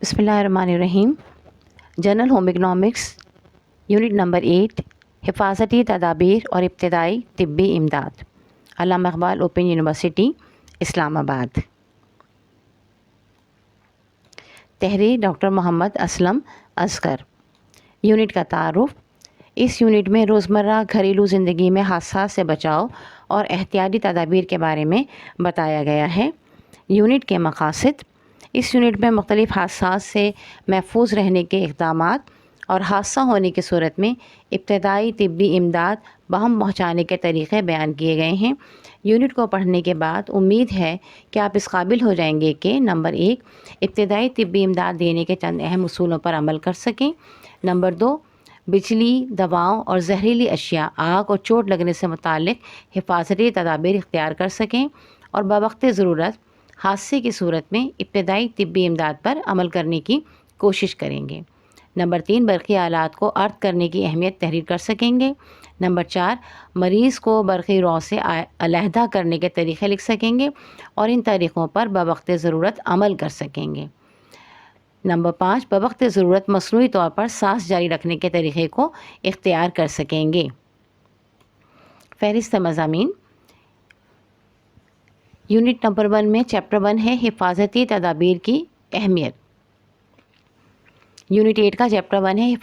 بسم اللہ الرحمن الرحیم۔ General home economics unit number 8 حفاظتی تدابیر اور ابتدائی طبی امداد، علامہ اقبال اوپن یونیورسٹی اسلام آباد۔ تحریر ڈاکٹر محمد اسلم اصغر۔ یونٹ کا تعارف۔ اس یونٹ میں روزمرہ گھریلو زندگی میں حادثات سے بچاؤ اور احتیاطی تدابیر کے بارے میں بتایا گیا ہے۔ یونٹ کے مقاصد۔ اس یونٹ میں مختلف حادثات سے محفوظ رہنے کے اقدامات اور حادثہ ہونے کی صورت میں ابتدائی طبی امداد بہم پہنچانے کے طریقے بیان کیے گئے ہیں۔ یونٹ کو پڑھنے کے بعد امید ہے کہ آپ اس قابل ہو جائیں گے کہ نمبر 1 ابتدائی طبی امداد دینے کے چند اہم اصولوں پر عمل کر سکیں، نمبر 2 بجلی، دواؤں اور زہریلی اشیاء، آگ اور چوٹ لگنے سے متعلق حفاظتی تدابیر اختیار کر سکیں، اور بوقت ضرورت حادثے کی صورت میں ابتدائی طبی امداد پر عمل کرنے کی کوشش کریں گے۔ نمبر 3 برقی آلات کو ارتھ کرنے کی اہمیت تحریر کر سکیں گے۔ نمبر 4 مریض کو برقی رو سے علیحدہ کرنے کے طریقے لکھ سکیں گے اور ان طریقوں پر بوقت ضرورت عمل کر سکیں گے۔ نمبر 5 بوقت ضرورت مصنوعی طور پر سانس جاری رکھنے کے طریقے کو اختیار کر سکیں گے۔ فہرست مضامین۔ یونٹ نمبر 1 میں چیپٹر 1 ہے حفاظتی تدابیر کی اہمیت۔ یونٹ 8 کا چیپٹر 1 ہے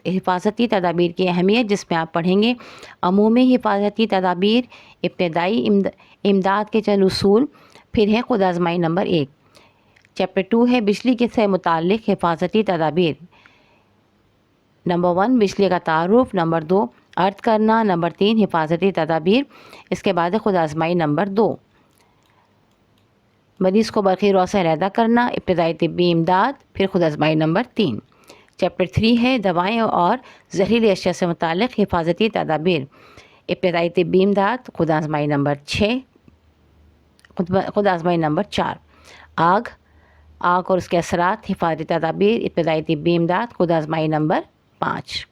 حفاظتی تدابیر کی اہمیت، جس میں آپ پڑھیں گے عمومی حفاظتی تدابیر، ابتدائی امداد کے چند اصول، پھر ہے خود آزمائی نمبر 1۔ چیپٹر 2 ہے بجلی سے متعلق حفاظتی تدابیر۔ نمبر 1 بجلی کا تعارف، نمبر 2 ارتھ کرنا، نمبر 3 حفاظتی تدابیر، اس کے بعد خود آزمائی نمبر 2۔ مریض کو برقی رو سے علیحدہ کرنا، ابتدائی طبی امداد، پھر خود آزمائی نمبر 3۔ چیپٹر 3 ہے دوائیں اور زہریلی اشیاء سے متعلق حفاظتی تدابیر، ابتدائی طبی امداد، خود آزمائی نمبر 6، خود آزمائی نمبر 4۔ آگ اور اس کے اثرات، حفاظتی تدابیر، ابتدائی طبی امداد، خود آزمائی نمبر 5۔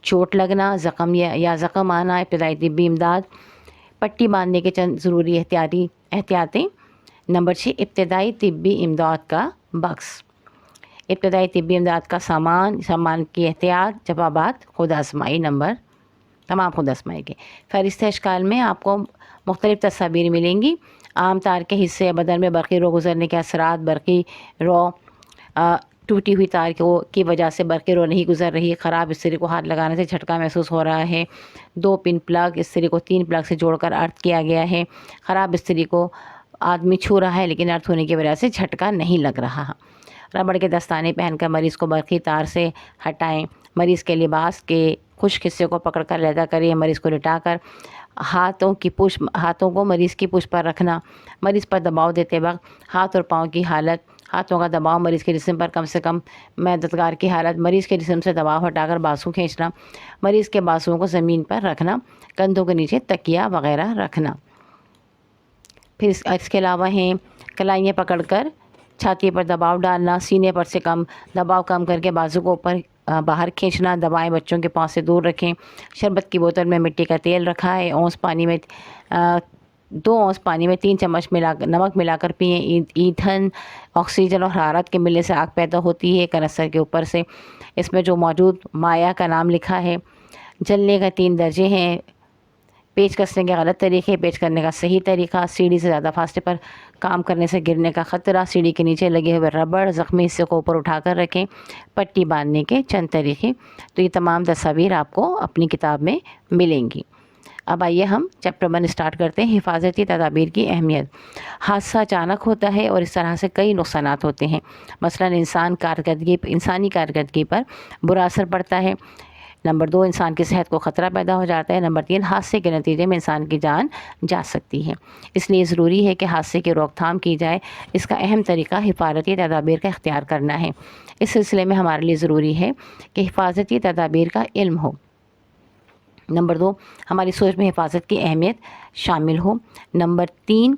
چوٹ لگنا، زخم یا زخم آنا، ابتدائی طبی امداد، پٹی باندھنے کے چند ضروری احتیاطیں۔ نمبر 6 ابتدائی طبی امداد کا بکس، ابتدائی طبی امداد کا سامان کی احتیاط، جوابات، خود آزمائی نمبر، تمام خود آزمائی کے۔ فہرست اشکال میں آپ کو مختلف تصاویر ملیں گی۔ عام تار کے حصے بدن میں برقی رو گزرنے کے اثرات، برقی رو ٹوٹی ہوئی تار کی وجہ سے برقی رو نہیں گزر رہی، خراب استری کو ہاتھ لگانے سے جھٹکا محسوس ہو رہا ہے، 2 پن پلگ استری کو 3 پلگ سے جوڑ کر ارتھ کیا گیا ہے، خراب استری کو آدمی چھو رہا ہے لیکن ارتھ ہونے کی وجہ سے جھٹکا نہیں لگ رہا۔ ربڑ کے دستانے پہن کر مریض کو برقی تار سے ہٹائیں، مریض کے لباس کے خشک حصے کو پکڑ کر علیحدہ کریں، مریض کو لٹا کر ہاتھوں کو مریض کی پشت پر رکھنا، مریض پر دباؤ دیتے وقت ہاتھ اور پاؤں کی حالت، ہاتھوں کا دباؤ مریض کے جسم پر کم سے کم مددگار کی حالت، مریض کے جسم سے دباؤ ہٹا کر بازو کھینچنا، مریض کے بازوؤں کو زمین پر رکھنا، کندھوں کے نیچے تکیہ وغیرہ رکھنا۔ پھر اس کے علاوہ ہیں کلائیاں پکڑ کر چھاتی پر دباؤ ڈالنا، سینے پر سے دباؤ کم کر کے بازو کو اوپر باہر کھینچنا، دوائیں بچوں کے پاؤں سے دور رکھیں، شربت کی بوتل میں مٹی کا تیل رکھا ہے، 2 اونس پانی میں 3 چمچ نمک ملا کر پئیں۔ ایندھن، آکسیجن اور حرارت کے ملنے سے آگ پیدا ہوتی ہے کنستر کے اوپر سے۔ اس میں جو موجود مائع کا نام لکھا ہے۔ جلنے کا 3 درجے ہیں، پیچ کسنے کے غلط طریقے، پیچ کرنے کا صحیح طریقہ، سیڑھی سے زیادہ فاصلے پر کام کرنے سے گرنے کا خطرہ، سیڑھی کے نیچے لگے ہوئے ربڑ، زخمی حصے کو اوپر اٹھا کر رکھیں، پٹی باندھنے کے چند طریقے۔ تو یہ تمام تصاویر آپ کو اپنی کتاب میں ملیں گی۔ اب آئیے ہم چیپٹر 1 اسٹارٹ کرتے ہیں، حفاظتی تدابیر کی اہمیت۔ حادثہ اچانک ہوتا ہے اور اس طرح سے کئی نقصانات ہوتے ہیں، مثلاً انسانی کارکردگی پر برا اثر پڑتا ہے۔ نمبر 2 انسان کی صحت کو خطرہ پیدا ہو جاتا ہے۔ نمبر 3 حادثے کے نتیجے میں انسان کی جان جا سکتی ہے، اس لیے ضروری ہے کہ حادثے کی روک تھام کی جائے۔ اس کا اہم طریقہ حفاظتی تدابیر کا اختیار کرنا ہے۔ اس سلسلے میں ہمارے لیے ضروری ہے کہ حفاظتی تدابیر کا علم ہو۔ نمبر 2 ہماری سوچ میں حفاظت کی اہمیت شامل ہو۔ نمبر 3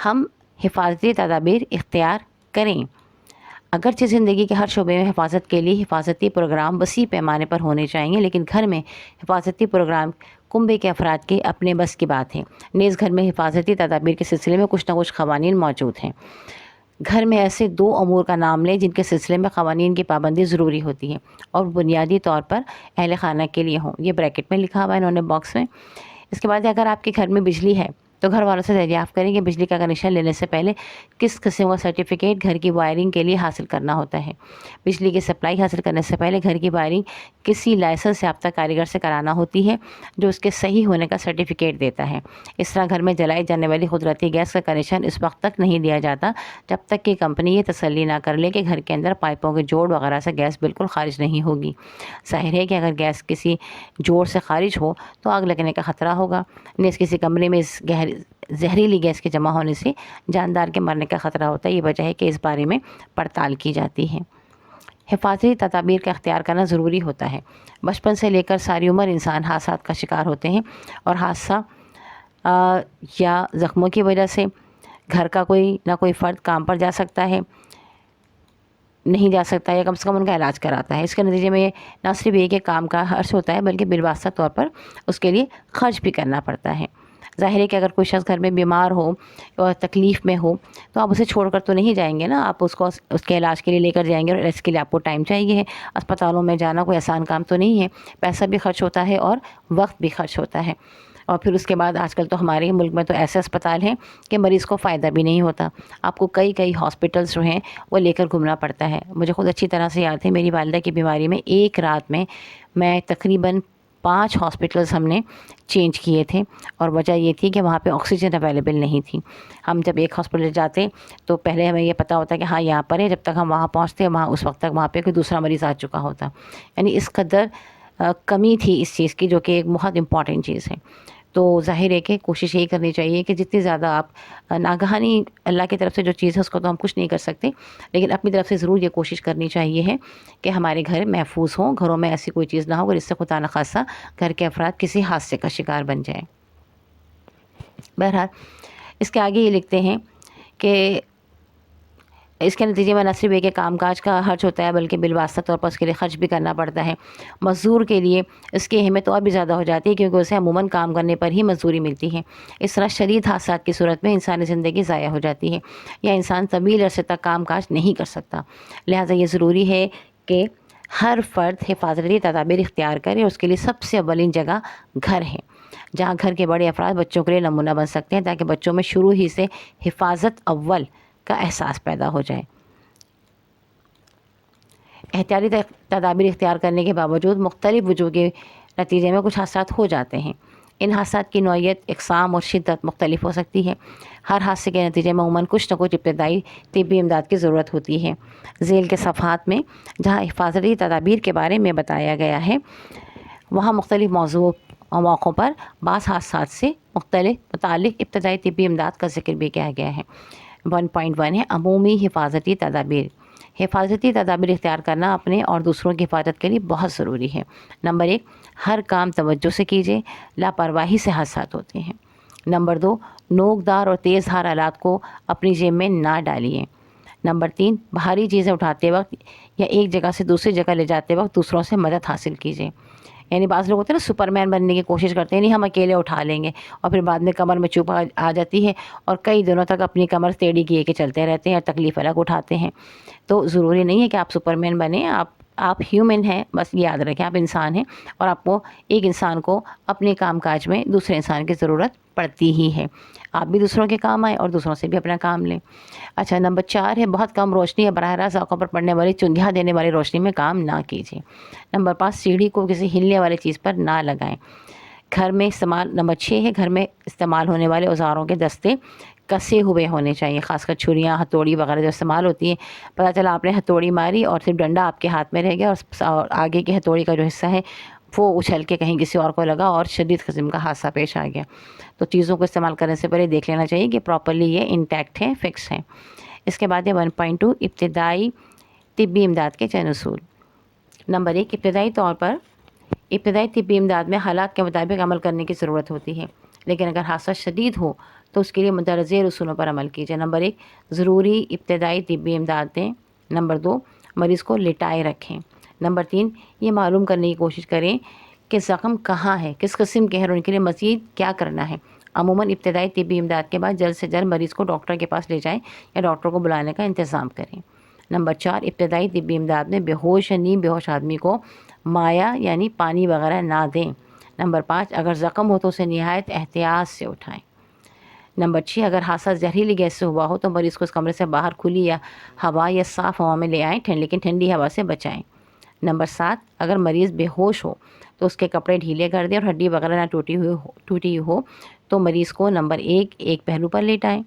ہم حفاظتی تدابیر اختیار کریں۔ اگرچہ زندگی کے ہر شعبے میں حفاظت کے لیے حفاظتی پروگرام وسیع پیمانے پر ہونے چاہیے، لیکن گھر میں حفاظتی پروگرام کنبے کے افراد کے اپنے بس کی بات ہے۔ نیز گھر میں حفاظتی تدابیر کے سلسلے میں کچھ نہ کچھ قوانین موجود ہیں۔ گھر میں ایسے 2 امور کا نام لیں جن کے سلسلے میں قوانین کی پابندی ضروری ہوتی ہے اور بنیادی طور پر اہل خانہ کے لیے ہوں. یہ بریکٹ میں لکھا ہوا ہے انہوں نے باکس میں. اس کے بعد اگر آپ کے گھر میں بجلی ہے تو گھر والوں سے دریافت کریں کہ بجلی کا کنیکشن لینے سے پہلے کس قسم کا سرٹیفکیٹ گھر کی وائرنگ کے لیے حاصل کرنا ہوتا ہے. بجلی کی سپلائی حاصل کرنے سے پہلے گھر کی وائرنگ کسی لائسنس یافتہ کاریگر سے کرانا ہوتی ہے جو اس کے صحیح ہونے کا سرٹیفکیٹ دیتا ہے. اس طرح گھر میں جلائی جانے والی قدرتی گیس کا کنیکشن اس وقت تک نہیں دیا جاتا جب تک کہ کمپنی یہ تسلی نہ کر لے کہ گھر کے اندر پائپوں کے جوڑ وغیرہ سے گیس بالکل خارج نہیں ہوگی. ظاہر ہے کہ اگر گیس کسی جوڑ سے خارج ہو تو آگ لگنے کا خطرہ ہوگا. نیز کسی کمرے میں اس زہریلی گیس کے جمع ہونے سے جاندار کے مرنے کا خطرہ ہوتا ہے. یہ وجہ ہے کہ اس بارے میں پڑتال کی جاتی ہے. حفاظتی تدابیر کا اختیار کرنا ضروری ہوتا ہے. بچپن سے لے کر ساری عمر انسان حادثات کا شکار ہوتے ہیں اور حادثہ یا زخموں کی وجہ سے گھر کا کوئی نہ کوئی فرد کام پر جا سکتا ہے نہیں جا سکتا یا کم سے کم ان کا علاج کراتا ہے. اس کے نتیجے میں نہ صرف یہ کہ کام کا خرچ ہوتا ہے بلکہ بالواسطہ طور پر اس کے لیے خرچ بھی کرنا پڑتا ہے. ظاہر ہے کہ اگر کوئی شخص گھر میں بیمار ہو اور تکلیف میں ہو تو آپ اسے چھوڑ کر تو نہیں جائیں گے نا. آپ اس کے علاج کے لیے لے کر جائیں گے اور اس کے لیے آپ کو ٹائم چاہیے ہے. اسپتالوں میں جانا کوئی آسان کام تو نہیں ہے. پیسہ بھی خرچ ہوتا ہے اور وقت بھی خرچ ہوتا ہے. اور پھر اس کے بعد آج کل تو ہمارے ملک میں تو ایسے اسپتال ہیں کہ مریض کو فائدہ بھی نہیں ہوتا. آپ کو کئی ہاسپٹلس جو ہیں وہ لے کر گھومنا پڑتا ہے. مجھے خود اچھی طرح سے یاد ہے میری والدہ کی بیماری میں ایک رات میں تقریباً 5 ہاسپٹلز ہم نے چینج کیے تھے اور وجہ یہ تھی کہ وہاں پہ آکسیجن اویلیبل نہیں تھی. ہم جب ایک ہاسپٹل جاتے تو پہلے ہمیں یہ پتہ ہوتا کہ ہاں یہاں پر ہے. جب تک ہم وہاں پہنچتے وہاں اس وقت تک وہاں پہ کوئی دوسرا مریض آ چکا ہوتا. یعنی اس قدر کمی تھی اس چیز کی جو کہ ایک بہت امپورٹنٹ چیز ہے. تو ظاہر ہے کہ کوشش یہی کرنی چاہیے کہ جتنی زیادہ آپ ناگہانی اللہ کی طرف سے جو چیز ہے اس کو تو ہم کچھ نہیں کر سکتے لیکن اپنی طرف سے ضرور یہ کوشش کرنی چاہیے ہے کہ ہمارے گھر محفوظ ہوں. گھروں میں ایسی کوئی چیز نہ ہو جس سے خدا نخواستہ گھر کے افراد کسی حادثے کا شکار بن جائیں. بہرحال اس کے آگے یہ لکھتے ہیں کہ اس کے نتیجے میں نہ صرف ایک کام کاج کا خرچ ہوتا ہے بلکہ بالواسطہ طور پر اس کے لیے خرچ بھی کرنا پڑتا ہے. مزدور کے لیے اس کی اہمیت اور بھی زیادہ ہو جاتی ہے کیونکہ اسے عموماً کام کرنے پر ہی مزدوری ملتی ہے. اس طرح شدید حادثات کی صورت میں انسانی زندگی ضائع ہو جاتی ہے یا انسان طویل عرصے تک کام کاج نہیں کر سکتا. لہٰذا یہ ضروری ہے کہ ہر فرد حفاظتی تدابیر اختیار کرے اور اس کے لیے سب سے اولین جگہ گھر ہے جہاں گھر کے بڑے افراد بچوں کے لیے نمونہ بن سکتے ہیں تاکہ بچوں میں شروع ہی سے حفاظت اول کا احساس پیدا ہو جائے. احتیاطی تدابیر اختیار کرنے کے باوجود مختلف وجوہ کے نتیجے میں کچھ حادثات ہو جاتے ہیں. ان حادثات کی نوعیت اقسام اور شدت مختلف ہو سکتی ہے. ہر حادثے کے نتیجے میں عموماً کچھ نہ کچھ ابتدائی طبی امداد کی ضرورت ہوتی ہے. ذیل کے صفحات میں جہاں حفاظتی تدابیر کے بارے میں بتایا گیا ہے وہاں مختلف موقعوں پر بعض حادثات سے متعلق ابتدائی طبی امداد کا ذکر بھی کیا گیا ہے. 1.1 ہے عمومی حفاظتی تدابیر. حفاظتی تدابیر اختیار کرنا اپنے اور دوسروں کی حفاظت کے لیے بہت ضروری ہے. نمبر 1 ہر کام توجہ سے کیجیے. لاپرواہی سے حادثات ہوتے ہیں. نمبر 2 نوکدار اور تیز دھار آلات کو اپنی جیب میں نہ ڈالیے. نمبر 3 بھاری چیزیں اٹھاتے وقت یا ایک جگہ سے دوسری جگہ لے جاتے وقت دوسروں سے مدد حاصل کیجیے. یعنی بعض لوگ ہوتے ہیں نا سپرمین بننے کی کوشش کرتے ہیں نہیں ہم اکیلے اٹھا لیں گے اور پھر بعد میں کمر میں چوب آ جاتی ہے اور کئی دنوں تک اپنی کمر ٹیڑھی کیے کے چلتے رہتے ہیں اور تکلیف الگ اٹھاتے ہیں. تو ضروری نہیں ہے کہ آپ سپرمین بنیں. آپ ہیومن ہیں بس یاد رکھیں آپ انسان ہیں اور آپ کو ایک انسان کو اپنے کام کاج میں دوسرے انسان کی ضرورت پڑتی ہی ہے. آپ بھی دوسروں کے کام آئیں اور دوسروں سے بھی اپنا کام لیں. اچھا نمبر 4 ہے بہت کم روشنی یا براہ راست آنکھوں پر پڑنے والی چندھیا دینے والی روشنی میں کام نہ کیجیے. نمبر 5 سیڑھی کو کسی ہلنے والی چیز پر نہ لگائیں. نمبر 6 ہے گھر میں استعمال ہونے والے اوزاروں کے دستے کسے ہوئے ہونے چاہیے. خاص کر چھریاں ہتھوڑی وغیرہ جو استعمال ہوتی ہیں پتہ چلا آپ نے ہتھوڑی ماری اور صرف ڈنڈا آپ کے ہاتھ میں رہ گیا اور آگے کی ہتھوڑی کا جو حصہ ہے وہ اچھل کے کہیں کسی اور کو لگا اور شدید قسم کا حادثہ پیش آ گیا. تو چیزوں کو استعمال کرنے سے پہلے دیکھ لینا چاہیے کہ پراپرلی یہ انٹیکٹ ہے فکس ہے. اس کے بعد ہے 1.2 ابتدائی طبی امداد کے چند اصول. نمبر 1 ابتدائی طبی امداد میں حالات کے مطابق عمل کرنے کی ضرورت ہوتی ہے لیکن اگر حادثہ شدید ہو تو اس کے لیے مندرجہ ذیل اصولوں پر عمل کیجیے. نمبر 1 ضروری ابتدائی طبی امداد دیں. نمبر 2 مریض کو لٹائے رکھیں. نمبر 3 یہ معلوم کرنے کی کوشش کریں کہ زخم کہاں ہے کس قسم کے ہیں اور ان کے لیے مزید کیا کرنا ہے. عموماً ابتدائی طبی امداد کے بعد جلد سے جلد مریض کو ڈاکٹر کے پاس لے جائیں یا ڈاکٹر کو بلانے کا انتظام کریں۔ نمبر 4، ابتدائی طبی امداد میں بے ہوش یا نیم بے ہوش آدمی کو مائع یعنی پانی وغیرہ نہ دیں۔ نمبر 5، اگر زخم ہو تو اسے نہایت احتیاط سے اٹھائیں۔ نمبر 6، اگر حادثہ زہریلی گیس سے ہوا ہو تو مریض کو اس کمرے سے باہر کھلی یا ہوا یا صاف ہوا میں لے آئیں، لیکن ٹھنڈی ہوا سے بچائیں۔ نمبر 7، اگر مریض بے ہوش ہو تو اس کے کپڑے ڈھیلے کر دیں اور ہڈی وغیرہ نہ ٹوٹی ہو تو مریض کو نمبر 1 ایک پہلو پر لیٹائیں۔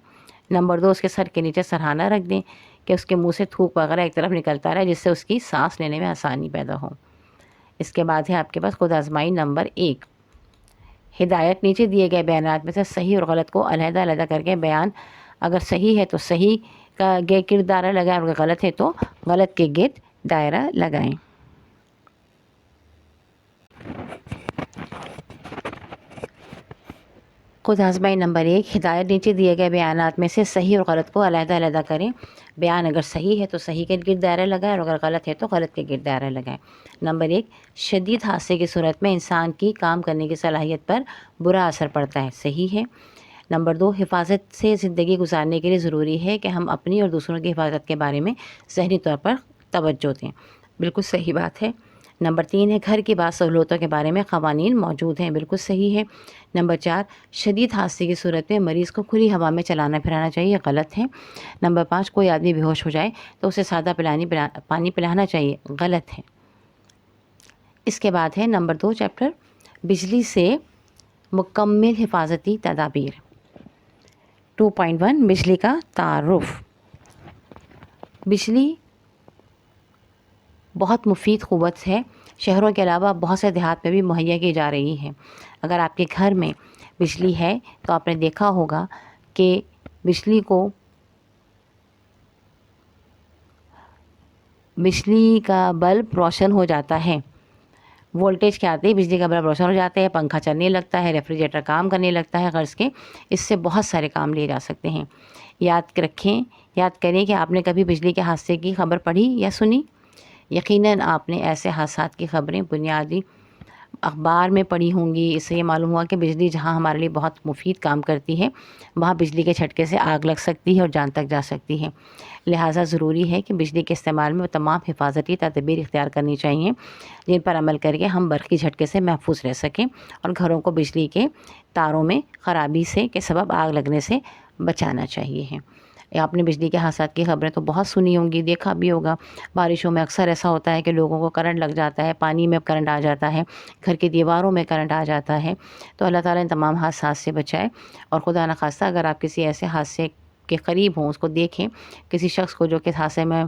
نمبر 2، اس کے سر کے نیچے سرہانہ رکھ دیں کہ اس کے منہ سے تھوک وغیرہ ایک طرف نکلتا رہے، جس سے اس کی سانس لینے میں آسانی پیدا ہو۔ اس کے بعد ہے آپ کے پاس خود آزمائی نمبر 1۔ ہدایت نیچے دیے گئے بیانات میں سے صحیح اور غلط کو علیحدہ علیحدہ کر کے بیان، اگر صحیح ہے تو صحیح کا گرد دائرہ لگائیں اور اگر غلط ہے تو غلط کے گرد دائرہ لگائیں۔ خود آزمائی نمبر 1، ہدایت نیچے دیے گئے بیانات میں سے صحیح اور غلط کو علیحدہ علیحدہ کریں۔ بیان اگر صحیح ہے تو صحیح کے گرد دائرہ لگائیں اور اگر غلط ہے تو غلط کے گرد دائرہ لگائیں۔ نمبر 1، شدید حادثے کی صورت میں انسان کی کام کرنے کی صلاحیت پر برا اثر پڑتا ہے، صحیح ہے۔ نمبر 2، حفاظت سے زندگی گزارنے کے لیے ضروری ہے کہ ہم اپنی اور دوسروں کی حفاظت کے بارے میں ذہنی طور پر توجہ دیں، بالکل صحیح بات ہے۔ نمبر 3 ہے، گھر کی بعض سہولتوں کے بارے میں قوانین موجود ہیں، بالکل صحیح ہے۔ نمبر 4، شدید حادثے کی صورت میں مریض کو کھلی ہوا میں چلانا پھرانا چاہیے، غلط ہے۔ نمبر 5، کوئی آدمی بے ہوش ہو جائے تو اسے سادہ پانی پلانا چاہیے، غلط ہے۔ اس کے بعد ہے نمبر 2 چیپٹر، بجلی سے مکمل حفاظتی تدابیر۔ 2.1 بجلی کا تعارف۔ بجلی بہت مفید قوت ہے، شہروں کے علاوہ بہت سے دیہات میں بھی مہیا کی جا رہی ہے۔ اگر آپ کے گھر میں بجلی ہے تو آپ نے دیکھا ہوگا کہ بجلی کا بلب روشن ہو جاتا ہے، وولٹیج کے آتے ہی بجلی کا بلب روشن ہو جاتا ہے، پنکھا چلنے لگتا ہے، ریفریجریٹر کام کرنے لگتا ہے، غرض کے اس سے بہت سارے کام لیے جا سکتے ہیں۔ یاد کریں کہ آپ نے کبھی بجلی کے حادثے کی خبر پڑھی یا سنی؟ یقیناً آپ نے ایسے حادثات کی خبریں بنیادی اخبار میں پڑھی ہوں گی۔ اس سے یہ معلوم ہوا کہ بجلی جہاں ہمارے لیے بہت مفید کام کرتی ہے، وہاں بجلی کے جھٹکے سے آگ لگ سکتی ہے اور جان تک جا سکتی ہے۔ لہٰذا ضروری ہے کہ بجلی کے استعمال میں تمام حفاظتی تدابیر اختیار کرنی چاہیے، جن پر عمل کر کے ہم برقی جھٹکے سے محفوظ رہ سکیں اور گھروں کو بجلی کے تاروں میں خرابی کے سبب آگ لگنے سے بچانا چاہیے۔ آپ نے بجلی کے حادثات کی خبریں تو بہت سنی ہوں گی، دیکھا بھی ہوگا۔ بارشوں میں اکثر ایسا ہوتا ہے کہ لوگوں کو کرنٹ لگ جاتا ہے، پانی میں کرنٹ آ جاتا ہے، گھر کی دیواروں میں کرنٹ آ جاتا ہے۔ تو اللہ تعالیٰ ان تمام حادثات سے بچائے، اور خدا نخواستہ اگر آپ کسی ایسے حادثے کے قریب ہوں، اس کو دیکھیں، کسی شخص کو جو کہ حادثے میں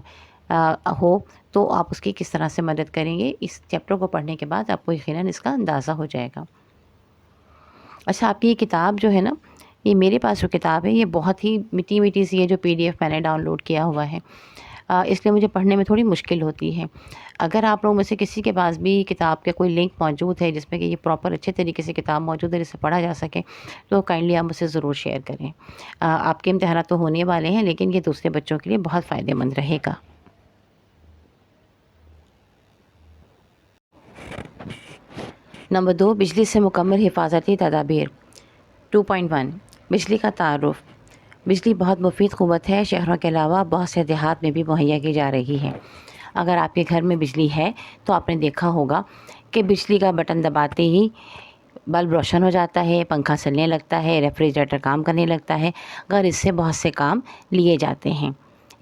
ہو، تو آپ اس کی کس طرح سے مدد کریں گے، اس چیپٹر کو پڑھنے کے بعد آپ کو یقیناً اس کا اندازہ ہو جائے گا۔ اچھا، آپ کی یہ کتاب جو ہے نا، یہ میرے پاس جو کتاب ہے، یہ بہت ہی میٹھی سی ہے، جو PDF میں نے ڈاؤن لوڈ کیا ہوا ہے، اس لیے مجھے پڑھنے میں تھوڑی مشکل ہوتی ہے۔ اگر آپ لوگوں میں سے کسی کے پاس بھی کتاب کے کوئی لنک موجود ہے جس میں کہ یہ پراپر اچھے طریقے سے کتاب موجود ہے جسے پڑھا جا سکے، تو کائنڈلی آپ مجھ سے ضرور شیئر کریں۔ آپ کے امتحانات تو ہونے والے ہیں، لیکن یہ دوسرے بچوں کے لیے بہت فائدہ مند رہے گا۔ نمبر 2، بجلی سے مکمل حفاظتی تدابیر۔ 2.1 بجلی کا تعارف۔ بجلی بہت مفید قوت ہے، شہروں کے علاوہ بہت سے دیہات میں بھی مہیا کی جا رہی ہے۔ اگر آپ کے گھر میں بجلی ہے تو آپ نے دیکھا ہوگا کہ بجلی کا بٹن دباتے ہی بلب روشن ہو جاتا ہے، پنکھا چلنے لگتا ہے، ریفریجریٹر کام کرنے لگتا ہے، غرض اس سے بہت سے کام لیے جاتے ہیں۔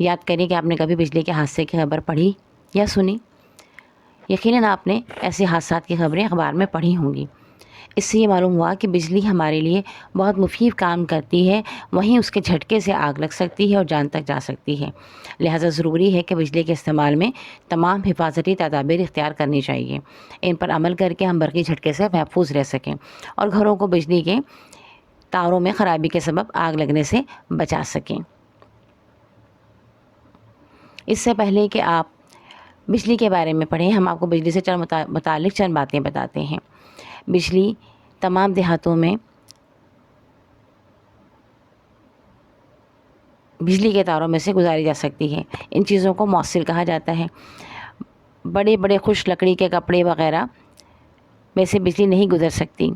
یاد کریں کہ آپ نے کبھی بجلی کے حادثے کی خبر پڑھی یا سنی؟ یقیناً آپ نے ایسے حادثات کی خبریں اخبار میں پڑھی ہوں گی۔ اس سے یہ معلوم ہوا کہ بجلی ہمارے لیے بہت مفید کام کرتی ہے، وہیں اس کے جھٹکے سے آگ لگ سکتی ہے اور جان تک جا سکتی ہے۔ لہٰذا ضروری ہے کہ بجلی کے استعمال میں تمام حفاظتی تدابیر اختیار کرنی چاہیے، ان پر عمل کر کے ہم برقی جھٹکے سے محفوظ رہ سکیں اور گھروں کو بجلی کے تاروں میں خرابی کے سبب آگ لگنے سے بچا سکیں۔ اس سے پہلے کہ آپ بجلی کے بارے میں پڑھیں، ہم آپ کو بجلی سے متعلق چند باتیں بتاتے ہیں۔ بجلی تمام دیہاتوں میں بجلی کے تاروں میں سے گزاری جا سکتی ہے۔ ان چیزوں کو موصل کہا جاتا ہے۔ بڑے بڑے خشک لکڑی کے کپڑے وغیرہ میں سے بجلی نہیں گزر سکتی۔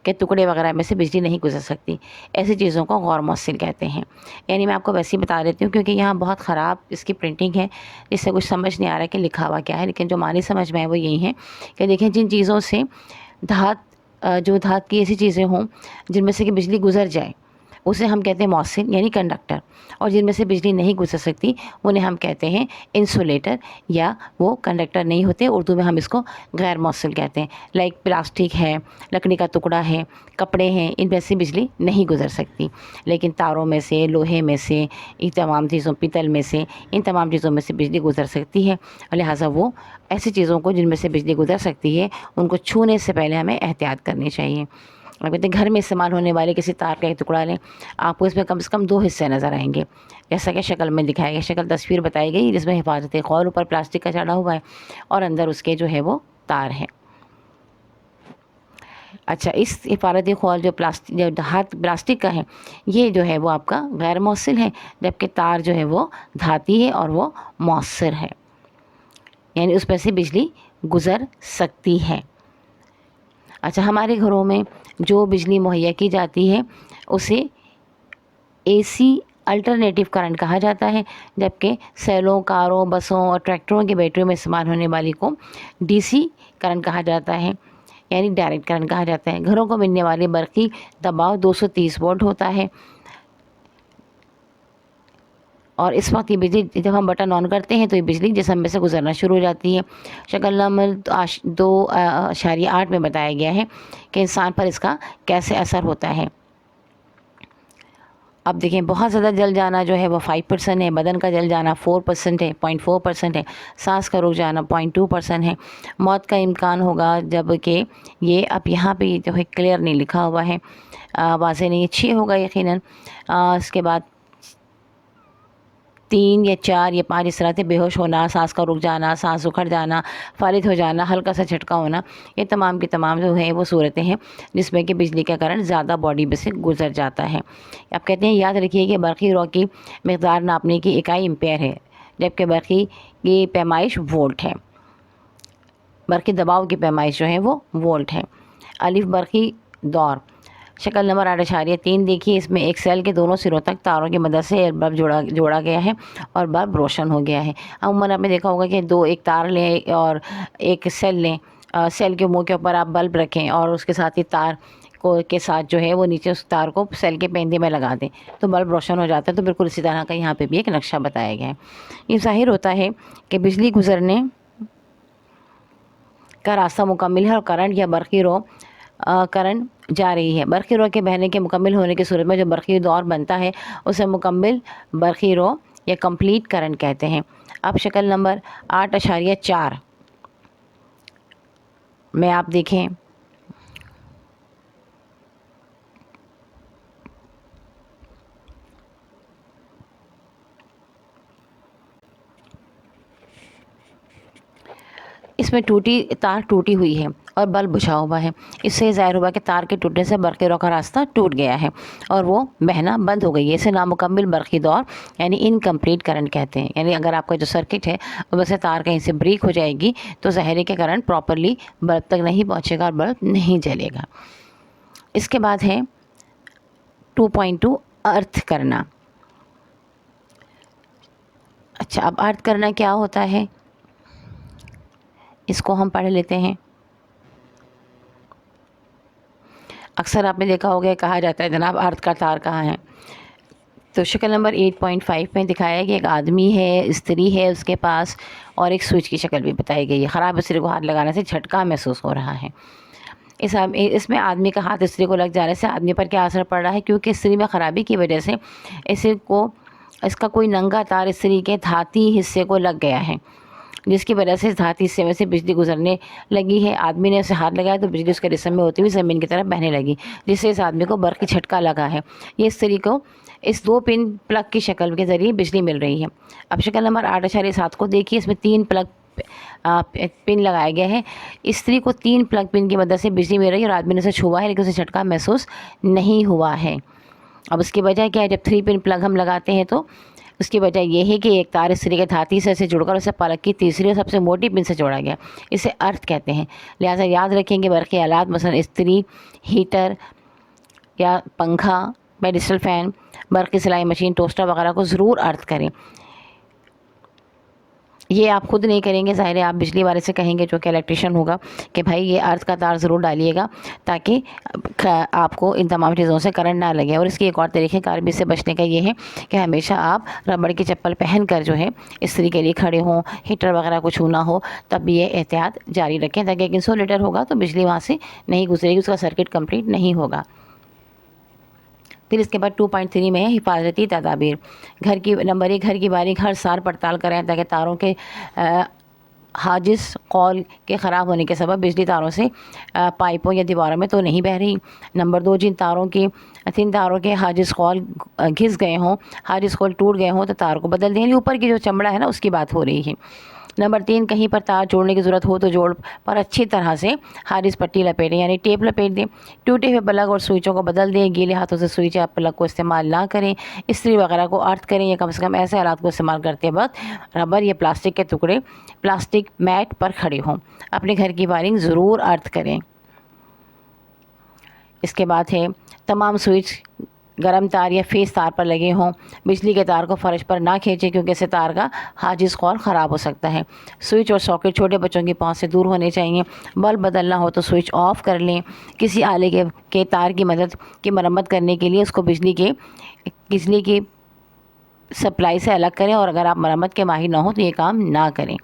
کہ ٹکڑے وغیرہ میں سے بجلی نہیں گزر سکتی. ایسی چیزوں کو غیر موصل کہتے ہیں. یعنی میں آپ کو ویسے ہی بتا دیتی ہوں کیونکہ یہاں بہت خراب اس کی پرنٹنگ ہے، جس سے کچھ سمجھ نہیں آ رہا کہ لکھا ہوا کیا ہے، لیکن جو معنی سمجھ میں ہے وہ یہی ہے کہ دیکھیں جن چیزوں سے جو دھات کی ایسی چیزیں ہوں جن میں سے کہ بجلی گزر جائے اسے ہم کہتے ہیں موصل یعنی کنڈکٹر، اور جن میں سے بجلی نہیں گزر سکتی انہیں ہم کہتے ہیں انسولیٹر، یا وہ کنڈکٹر نہیں ہوتے، اردو میں ہم اس کو غیر موصل کہتے ہیں. لائک پلاسٹک ہے، لکڑی کا ٹکڑا ہے، کپڑے ہیں، ان میں سے بجلی نہیں گزر سکتی. لیکن تاروں میں سے، لوہے میں سے، ان تمام چیزوں، پیتل میں سے، ان تمام چیزوں میں سے بجلی گزر سکتی ہے، اور لہٰذا وہ ایسی چیزوں کو جن میں سے بجلی گزر سکتی ہے ان کو چھونے سے پہلے ہمیں احتیاط کرنی چاہیے. اب کہتے ہیں گھر میں استعمال ہونے والے کسی تار کا ایک ٹکڑا لیں، آپ کو اس میں کم سے کم 2 حصے نظر آئیں گے، جیسا کہ شکل میں دکھایا گیا، شکل تصویر بتائی گئی جس میں حفاظت خور اوپر پلاسٹک کا چڑھا ہوا ہے اور اندر اس کے جو ہے وہ تار ہے. اچھا، اس حفاظتی خور جو ہاتھ پلاسٹک کا ہے یہ جو ہے وہ آپ کا غیر موصل ہے، جبکہ تار جو ہے وہ دھاتی ہے اور وہ موثر ہے، یعنی اس میں سے بجلی گزر سکتی ہے. اچھا، ہمارے گھروں میں جو بجلی مہیا کی جاتی ہے اسے اے سی الٹرنیٹیو کرنٹ کہا جاتا ہے، جبکہ سیلوں، کاروں، بسوں اور ٹریکٹروں کی بیٹریوں میں استعمال ہونے والی کو ڈی سی کرنٹ کہا جاتا ہے، یعنی ڈائریکٹ کرنٹ کہا جاتا ہے. گھروں کو ملنے والی برقی دباؤ 230 وولٹ ہوتا ہے، اور اس وقت یہ بجلی جب ہم بٹن آن کرتے ہیں تو یہ بجلی جسم میں سے گزرنا شروع ہو جاتی ہے. شکل نمبر 2.8 میں بتایا گیا ہے کہ انسان پر اس کا کیسے اثر ہوتا ہے. اب دیکھیں بہت زیادہ جل جانا جو ہے وہ 5% ہے، بدن کا جل جانا 4% ہے، 0.4% ہے، سانس کا رک جانا 0.2% ہے. موت کا امکان ہوگا، جبکہ یہ اب یہاں پہ جو ہے کلیئر نہیں لکھا ہوا ہے، واضح نہیں ہے. 6 ہوگا یقیناً. اس کے بعد 3 یا 4 یا 5 اس طرح سے بے ہوش ہونا، سانس کا رک جانا، سانس اکھڑ جانا، فالج ہو جانا، ہلکا سا جھٹکا ہونا، یہ تمام کی تمام جو ہیں وہ صورتیں ہیں جس میں کہ بجلی کا کرنٹ زیادہ باڈی میں سے گزر جاتا ہے. اب کہتے ہیں یاد رکھیے کہ برقی رو کی مقدار ناپنے کی اکائی ایمپیئر ہے، جبکہ برقی کی پیمائش وولٹ ہے. برقی دباؤ کی پیمائش جو ہے وہ وولٹ ہے. الف برقی دور. شکل نمبر 8.3 دیکھیے، اس میں ایک سیل کے دونوں سروں تک تاروں کی مدد سے ایئر بلب جوڑا گیا ہے اور بلب روشن ہو گیا ہے. عموماً آپ نے دیکھا ہوگا کہ ایک تار لیں اور ایک سیل لیں، سیل کے منہ کے اوپر آپ بلب رکھیں اور اس کے ساتھ ہی تار کے ساتھ جو ہے وہ نیچے اس تار کو سیل کے پیندے میں لگا دیں تو بلب روشن ہو جاتا ہے. تو بالکل اسی طرح کا یہاں پہ بھی ایک نقشہ بتایا گیا ہے. یہ ظاہر ہوتا ہے کہ بجلی گزرنے کا راستہ مکمل ہے اور کرنٹ یا برقی رو کرنٹ جا رہی ہے. برقی رو کے بہنے کے مکمل ہونے کی صورت میں جو برقی دور بنتا ہے اسے مکمل برقی رو یا کمپلیٹ کرنٹ کہتے ہیں. اب شکل نمبر 8.4 میں آپ دیکھیں، اس میں تار ٹوٹی ہوئی ہے اور بلب بجھا ہوا ہے. اس سے ظاہر ہوا کہ تار کے ٹوٹنے سے برقی رو کا راستہ ٹوٹ گیا ہے اور وہ بہنا بند ہو گئی ہے. اسے نامکمل برقی دور یعنی انکمپلیٹ کرنٹ کہتے ہیں. یعنی اگر آپ کا جو سرکٹ ہے وہ ویسے تار کہیں سے بریک ہو جائے گی تو ظاہر ہے کہ کرنٹ پراپرلی بلب تک نہیں پہنچے گا اور بلب نہیں جلے گا. اس کے بعد ہے 2.2 ارتھ کرنا. اچھا، اب ارتھ کرنا کیا ہوتا ہے اس کو ہم پڑھ لیتے ہیں. اکثر آپ نے دیکھا ہوگا کہا جاتا ہے جناب ارتھ کا تار کہاں ہے. تو شکل نمبر 8.5 میں دکھایا کہ ایک آدمی ہے، استری ہے اس کے پاس، اور ایک سوئچ کی شکل بھی بتائی گئی ہے. خراب استری کو ہاتھ لگانے سے جھٹکا محسوس ہو رہا ہے. اس میں آدمی کا ہاتھ استری کو لگ جانے سے آدمی پر کیا اثر پڑ رہا ہے؟ کیونکہ استری میں خرابی کی وجہ سے اس کا کوئی ننگا تار استری کے دھاتی حصے کو لگ گیا ہے، جس کی وجہ سے اس دھاتی حصے میں سے بجلی گزرنے لگی ہے. آدمی نے اسے ہاتھ لگایا تو بجلی اس کے جسم میں ہوتی ہوئی زمین کی طرف بہنے لگی، جس سے اس آدمی کو برقی جھٹکا لگا ہے. یہ استری کو اس 2 پن پلگ کی شکل کے ذریعے بجلی مل رہی ہے. اب شکل نمبر 8.7 کو دیکھیے، اس میں 3 پلگ پن لگایا گیا ہے. استری کو 3 پلگ پن کی مدد سے بجلی مل رہی ہے اور آدمی نے اسے چھوا ہے لیکن اسے جھٹکا محسوس نہیں ہوا ہے. اب اس کی وجہ کیا ہے؟ جب 3 پن پلگ ہم لگاتے ہیں تو اس کی وجہ یہ ہے کہ ایک تار استری کے دھاتی سے جڑ کر اسے پلک کی تیسری اور سب سے موٹی پن سے جوڑا گیا، اسے ارتھ کہتے ہیں۔ لہٰذا یاد رکھیں کہ برقی آلات مثلا استری، ہیٹر یا پنکھا، میڈیسل فین، برقی سلائی مشین، ٹوسٹر وغیرہ کو ضرور ارتھ کریں۔ یہ آپ خود نہیں کریں گے، ظاہر ہے آپ بجلی والے سے کہیں گے جو کہ الیکٹریشین ہوگا کہ بھائی یہ ارتھ کا تار ضرور ڈالیے گا تاکہ آپ کو ان تمام چیزوں سے کرنٹ نہ لگے۔ اور اس کی ایک اور طریقہ کار بھی سے بچنے کا یہ ہے کہ ہمیشہ آپ ربڑ کی چپل پہن کر جو ہے استری کے لیے کھڑے ہوں، ہیٹر وغیرہ کو چھونا ہو تب بھی یہ احتیاط جاری رکھیں تاکہ ایک انسولیٹر ہوگا تو بجلی وہاں سے نہیں گزرے گی، اس کا سرکٹ کمپلیٹ نہیں ہوگا۔ پھر اس کے بعد 2.3 میں ہے حفاظتی تدابیر۔ نمبر 1، گھر کی وائرنگ ہر سال پڑتال کریں تاکہ تاروں کے حاجز قول کے خراب ہونے کے سبب بجلی تاروں سے پائپوں یا دیواروں میں تو نہیں بہہ رہی۔ نمبر 2، جن تاروں کے حاجز قول گھس گئے ہوں، حاجز قول ٹوٹ گئے ہوں تو تار کو بدل دیں، اوپر کی جو چمڑا ہے نا اس کی بات ہو رہی ہے۔ نمبر 3، کہیں پر تار جوڑنے کی ضرورت ہو تو جوڑ پر اچھی طرح سے حارس پٹی لپیٹیں، یعنی ٹیپ لپیٹ دیں۔ ٹوٹے ہوئے پلگ اور سوئچوں کو بدل دیں، گیلے ہاتھوں سے سوئچ یا پلگ کو استعمال نہ کریں۔ استری وغیرہ کو ارتھ کریں یا کم سے کم ایسے آلات کو استعمال کرتے وقت ربر یا پلاسٹک کے ٹکڑے پلاسٹک میٹ پر کھڑے ہوں۔ اپنے گھر کی وائرنگ ضرور ارتھ کریں۔ اس کے بعد ہے تمام سوئچ گرم تار یا فیس تار پر لگے ہوں، بجلی کے تار کو فرش پر نہ کھینچیں کیونکہ اس سے تار کا حاجز قول خراب ہو سکتا ہے۔ سوئچ اور ساکٹ چھوٹے بچوں کی پہنچ سے دور ہونے چاہیے۔ بلب بدلنا ہو تو سوئچ آف کر لیں۔ کسی آلے کے تار کی مرمت کرنے کے لیے اس کو بجلی کی سپلائی سے الگ کریں، اور اگر آپ مرمت کے ماہر نہ ہوں تو یہ کام نہ کریں۔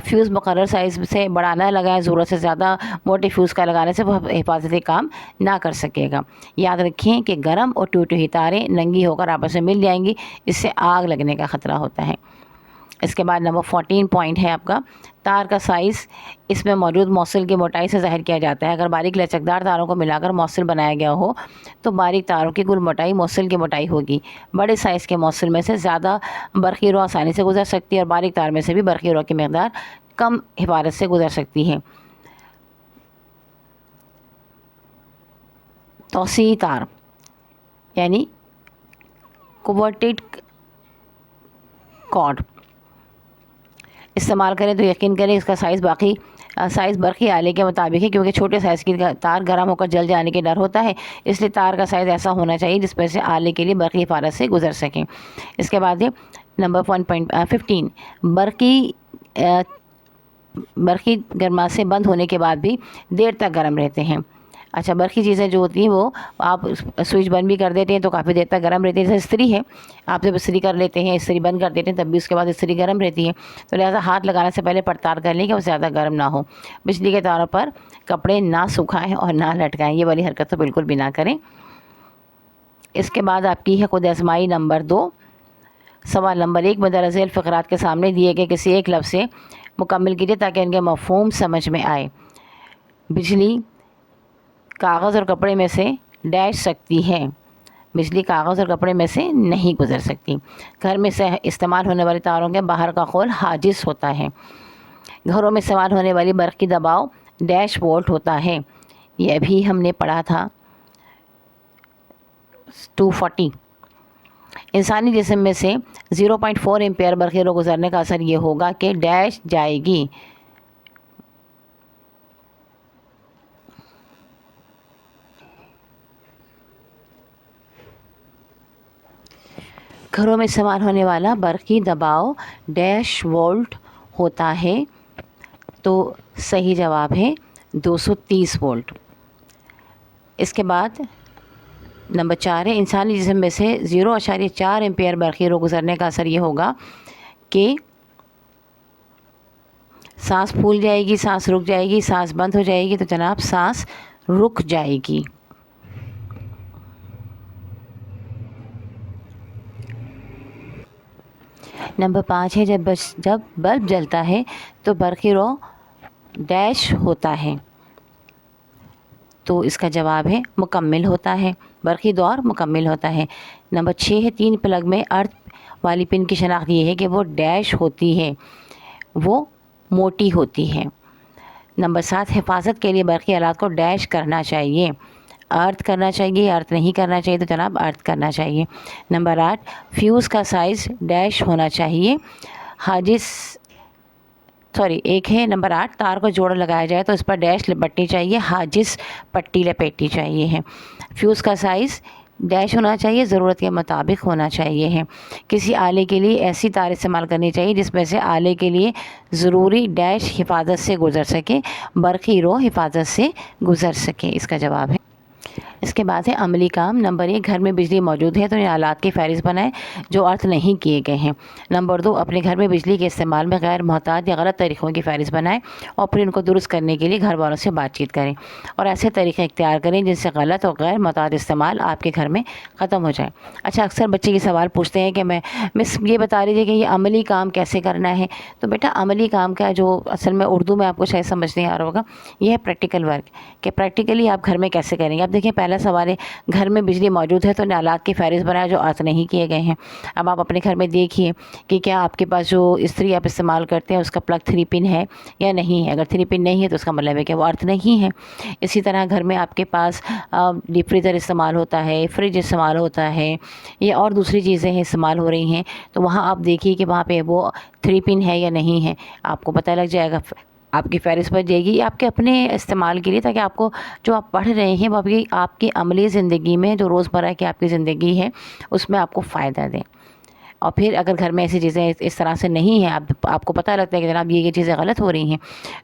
فیوز مقرر سائز سے بڑا نہ لگائیں، ضرورت سے زیادہ موٹے فیوز کا لگانے سے وہ حفاظتی کام نہ کر سکے گا۔ یاد رکھیں کہ گرم اور ٹوٹی ہوئی تاریں ننگی ہو کر آپس میں مل جائیں گی، اس سے آگ لگنے کا خطرہ ہوتا ہے۔ اس کے بعد نمبر 14 پوائنٹ ہے آپ کا تار کا سائز، اس میں موجود موصل کی موٹائی سے ظاہر کیا جاتا ہے۔ اگر باریک لچکدار تاروں کو ملا کر موصل بنایا گیا ہو تو باریک تاروں کی کل موٹائی موصل کی موٹائی ہوگی۔ بڑے سائز کے موصل میں سے زیادہ برقی رو آسانی سے گزر سکتی ہے اور باریک تار میں سے بھی برقی رو کی مقدار کم حفاظت سے گزر سکتی ہے۔ توسیعی تار یعنی کوورٹڈ کارڈ استعمال کریں تو یقین کریں اس کا سائز برقی آلے کے مطابق ہے، کیونکہ چھوٹے سائز کی تار گرم ہو کر جل جانے کے ڈر ہوتا ہے، اس لیے تار کا سائز ایسا ہونا چاہیے جس پر سے آلے کے لیے برقی حفاظت سے گزر سکیں۔ اس کے بعد نمبر 1.15 برقی گرما سے بند ہونے کے بعد بھی دیر تک گرم رہتے ہیں۔ اچھا، برقی چیزیں جو ہوتی ہیں وہ آپ سوئچ بند بھی کر دیتے ہیں تو کافی دیر تک گرم رہتی ہے، جیسے استری ہے، آپ جب استری کر لیتے ہیں، استری بند کر دیتے ہیں تب بھی اس کے بعد استری گرم رہتی ہے، تو لہٰذا ہاتھ لگانے سے پہلے پڑتال کر لیں کہ وہ زیادہ گرم نہ ہو۔ بجلی کے تاروں پر کپڑے نہ سکھائیں اور نہ لٹکائیں، یہ والی حرکت تو بالکل بھی نہ کریں۔ اس کے بعد آپ کی ہے خود آزمائی نمبر 2۔ سوال نمبر 1 مندرجہ ذیل فقرات کے سامنے دیے گئے کسی ایک لفظ سے مکمل کیجیے تاکہ ان کے مفہوم سمجھ میں آئے۔ بجلی کاغذ اور کپڑے میں سے ڈیش سکتی ہے، بجلی کاغذ اور کپڑے میں سے نہیں گزر سکتی۔ گھر میں سے استعمال ہونے والی تاروں کے باہر کا خول حاجز ہوتا ہے۔ گھروں میں استعمال ہونے والی برقی دباؤ ڈیش وولٹ ہوتا ہے، یہ ابھی ہم نے پڑھا تھا 240۔ انسانی جسم میں سے 0.4 ایمپیئر برقی رو گزرنے کا اثر یہ ہوگا کہ ڈیش جائے گی۔ گھروں میں استعمال ہونے والا برقی دباؤ ڈیش وولٹ ہوتا ہے، تو صحیح جواب ہے 230 وولٹ۔ اس کے بعد نمبر 4 ہے انسانی جسم میں سے 0.4 ایمپیئر برقی رو گزرنے کا اثر یہ ہوگا کہ سانس پھول جائے گی، سانس رک جائے گی، سانس بند ہو جائے گی، تو جناب سانس رک جائے گی۔ نمبر 5 ہے جب بلب جلتا ہے تو برقی رو ڈیش ہوتا ہے، تو اس کا جواب ہے مکمل ہوتا ہے، برقی دور مکمل ہوتا ہے۔ نمبر 6 ہے 3 پلگ میں ارتھ والی پن کی شناخت یہ ہے کہ وہ ڈیش ہوتی ہے، وہ موٹی ہوتی ہے۔ نمبر 7 حفاظت کے لیے برقی آلات کو ڈیش کرنا چاہیے۔ ارتھ کرنا چاہیے، ارتھ نہیں کرنا چاہیے تو جناب ارتھ کرنا چاہیے۔ نمبر 8، فیوز کا سائز ڈیش ہونا چاہیے، ایک ہے نمبر 8، تار کو جوڑ لگایا جائے تو اس پر ڈیش لپٹنی چاہیے، حاجز پٹی لپیٹنی چاہیے ہے۔ فیوز کا سائز ڈیش ہونا چاہیے، ضرورت کے مطابق ہونا چاہیے ہے۔ کسی آلے کے لیے ایسی تار استعمال کرنی چاہیے جس میں سے آلے کے لیے ضروری ڈیش حفاظت سے گزر سکے، برقی رو حفاظت سے گزر سکے، اس کا جواب ہے۔ اس کے بعد ہے عملی کام۔ نمبر 1، گھر میں بجلی موجود ہے تو ان آلات کی فہرست بنائیں جو ارتھ نہیں کیے گئے ہیں۔ نمبر 2، اپنے گھر میں بجلی کے استعمال میں غیر محتاط یا غلط طریقوں کی فہرست بنائیں اور پھر ان کو درست کرنے کے لیے گھر والوں سے بات چیت کریں اور ایسے طریقے اختیار کریں جن سے غلط اور غیر محتاط استعمال آپ کے گھر میں ختم ہو جائے۔ اچھا، اکثر بچے یہ سوال پوچھتے ہیں کہ مس یہ بتا دیجیے کہ یہ عملی کام کیسے کرنا ہے؟ تو بیٹا عملی کام کا جو اصل میں اردو میں آپ کو شاید سمجھ نہیں آ رہا ہوگا، یہ ہے پریکٹیکل ورک، کہ پریکٹیکلی آپ گھر میں کیسے کریں گے۔ اب دیکھیں، پہلا سوال ہے گھر میں بجلی موجود ہے تو ان آلات کی فہرست بنائے جو ارتھ نہیں کیے گئے ہیں۔ اب آپ اپنے گھر میں دیکھیے کہ کیا آپ کے پاس جو استری آپ استعمال کرتے ہیں اس کا پلگ 3 پن ہے یا نہیں ہے۔ اگر 3 پن نہیں ہے تو اس کا مطلب ہے کہ وہ ارتھ نہیں ہے۔ اسی طرح گھر میں آپ کے پاس ڈیپ فریزر استعمال ہوتا ہے، فریج استعمال ہوتا ہے یا اور دوسری چیزیں ہیں استعمال ہو رہی ہیں، تو وہاں آپ دیکھیے کہ وہاں پہ وہ 3 پن ہے یا نہیں ہے، آپ کو پتہ لگ جائے گا، آپ کی فہرست بن جائے گی آپ کے اپنے استعمال کے لیے، تاکہ آپ کو جو آپ پڑھ رہے ہیں وہ آپ کی عملی زندگی میں، جو روزمرہ کی آپ کی زندگی ہے، اس میں آپ کو فائدہ دیں۔ اور پھر اگر گھر میں ایسی چیزیں اس طرح سے نہیں ہیں، آپ کو پتہ لگتا ہے کہ جناب یہ چیزیں غلط ہو رہی ہیں،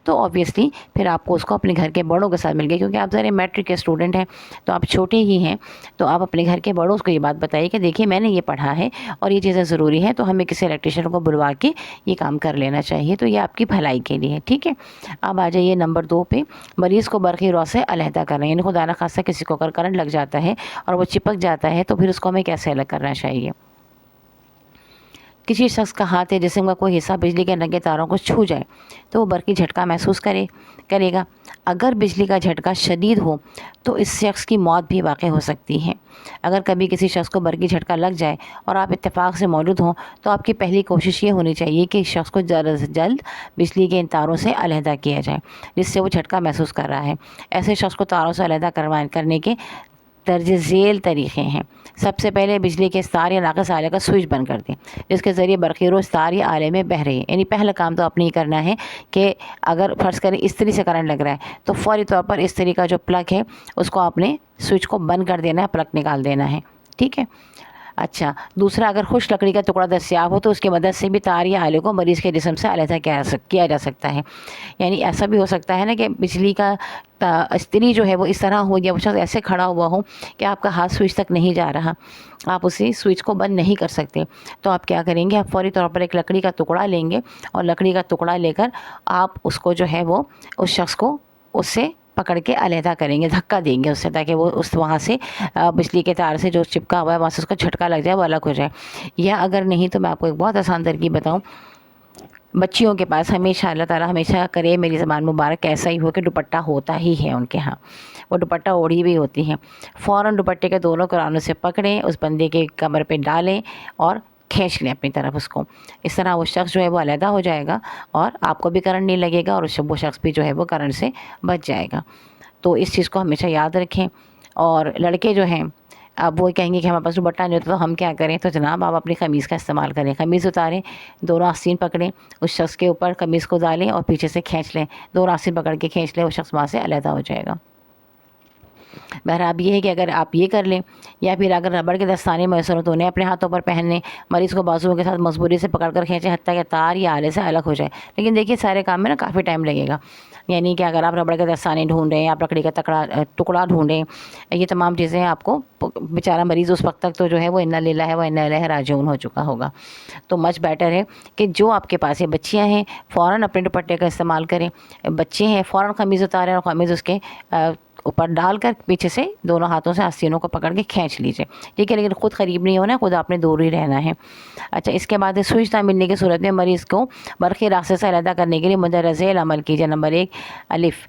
تو آبویسلی پھر آپ کو اس کو اپنے گھر کے بڑوں کے ساتھ مل گئے، کیونکہ آپ ذرا میٹرک کے اسٹوڈنٹ ہیں تو آپ چھوٹے ہی ہیں، تو آپ اپنے گھر کے بڑوں کو یہ بات بتائیے کہ دیکھیے میں نے یہ پڑھا ہے اور یہ چیزیں ضروری ہیں، تو ہمیں کسی الیکٹریشین کو بلوا کے یہ کام کر لینا چاہیے، تو یہ آپ کی بھلائی کے لیے ہے، ٹھیک ہے۔ اب آ جائیے نمبر 2 پہ، مریض کو برقی رو سے علیحدہ کرنا، یعنی خدا نہ خواستہ کسی کو اگر کرنٹ لگ جاتا ہے اور وہ چپک جاتا ہے تو پھر اس کو ہمیں کیسے الگ کرنا چاہیے۔ کسی شخص کا ہاتھ یا جسم کا کوئی حصہ بجلی کے ننگے تاروں کو چھو جائے تو وہ برقی جھٹکا محسوس کرے گا۔ اگر بجلی کا جھٹکا شدید ہو تو اس شخص کی موت بھی واقع ہو سکتی ہے۔ اگر کبھی کسی شخص کو برقی جھٹکا لگ جائے اور آپ اتفاق سے موجود ہوں تو آپ کی پہلی کوشش یہ ہونی چاہیے کہ اس شخص کو جلد سے جلد بجلی کے ان تاروں سے علیحدہ کیا جائے جس سے وہ جھٹکا محسوس کر رہا ہے۔ ایسے شخص کو تاروں سے علیحدہ کرنے کے درج ذیل طریقے ہیں۔ سب سے پہلے بجلی کے تار یا ناقص آلے کا سوئچ بند کر دیں جس کے ذریعے برقی رو تار یا آلے میں بہہ رہی ہے۔ یعنی پہلا کام تو آپ نے یہ کرنا ہے کہ اگر فرض کریں استری سے کرنٹ لگ رہا ہے تو فوری طور پر استری کا جو پلگ ہے اس کو آپ نے سوئچ کو بند کر دینا ہے، پلگ نکال دینا ہے، ٹھیک ہے۔ اچھا، دوسرا، اگر خشک لکڑی کا ٹکڑا دستیاب ہو تو اس کی مدد سے بھی تار یا آلے کو مریض کے جسم سے علیحدہ کیا جا سکتا ہے۔ یعنی ایسا بھی ہو سکتا ہے نا کہ بجلی کا استری جو ہے وہ اس طرح ہو یا وہ شخص ایسے کھڑا ہوا ہو کہ آپ کا ہاتھ سوئچ تک نہیں جا رہا، آپ اسی سوئچ کو بند نہیں کر سکتے، تو آپ کیا کریں گے، آپ فوری طور پر ایک لکڑی کا ٹکڑا لیں گے اور لکڑی کا ٹکڑا لے کر آپ اس کو جو ہے وہ اس شخص کو اس سے پکڑ کے علیحدہ کریں گے، دھکا دیں گے اس سے، تاکہ وہ وہاں سے بجلی کے تار سے جو چپکا ہوا ہے وہاں سے اس کو جھٹکا لگ جائے، وہ الگ ہو جائے۔ یا اگر نہیں تو میں آپ کو ایک بہت آسان ترکیب بتاؤں، بچیوں کے پاس ہمیشہ اللہ تعالیٰ ہمیشہ کرے میری زبان مبارک ایسا ہی ہو کہ دوپٹہ ہوتا ہی ہے ان کے ہاں، وہ دوپٹہ اوڑھی بھی ہوتی ہیں، فوراً دوپٹے کے دونوں کرانوں سے پکڑیں، اس بندے کے کمر پہ ڈالیں اور کھینچ لیں اپنی طرف اس کو۔ اس طرح وہ شخص جو ہے وہ علیحدہ ہو جائے گا اور آپ کو بھی کرنٹ نہیں لگے گا اور وہ شخص بھی جو ہے وہ کرنٹ سے بچ جائے گا۔ تو اس چیز کو ہمیشہ یاد رکھیں۔ اور لڑکے جو ہیں اب وہ کہیں گے کہ ہمارے پاس دوپٹہ نہیں ہوتا تو ہم کیا کریں، تو جناب آپ اپنی قمیض کا استعمال کریں، قمیض اتاریں، دونوں آستین پکڑیں، اس شخص کے اوپر قمیض کو ڈالیں اور پیچھے سے کھینچ لیں، دونوں آستین پکڑ کے کھینچ لیں، وہ شخص وہاں سے علیحدہ ہو جائے گا۔ بہرحال یہ ہے کہ اگر آپ یہ کر لیں یا پھر اگر ربڑ کے دستانے میسر ہو تو انہیں اپنے ہاتھوں پر پہن لیں، مریض کو بازوؤں کے ساتھ مضبوطی سے پکڑ کر کھینچیں حتیٰ کہ تار یا آلے سے الگ ہو جائے۔ لیکن دیکھیے سارے کام میں نا کافی ٹائم لگے گا، یعنی کہ اگر آپ ربڑ کے دستانے ڈھونڈیں، آپ لکڑی کا ٹکڑا ڈھونڈیں، یہ تمام چیزیں آپ کو، بیچارہ مریض اس وقت تک تو جو ہے وہ انا للہ و انا الیہ راجعون ہو چکا ہوگا۔ تو مچ بیٹر ہے کہ جو آپ کے پاس یہ بچیاں ہیں فوراً اپنے دوپٹے کا استعمال کریں، بچے ہیں فوراً قمیض اتاریں اور قمیض اس کے اوپر ڈال کر پیچھے سے دونوں ہاتھوں سے آستینوں کو پکڑ کے کھینچ لیجیے، ٹھیک ہے، لیکن خود قریب نہیں ہونا ہے، خود آپ نے دور ہی رہنا ہے۔ اچھا، اس کے بعد سوئچ نہ ملنے کی صورت میں مریض کو برقی راستے سے علیحدہ کرنے کے لیے مندرجہ ذیل عمل کیجیے۔ نمبر 1 الف،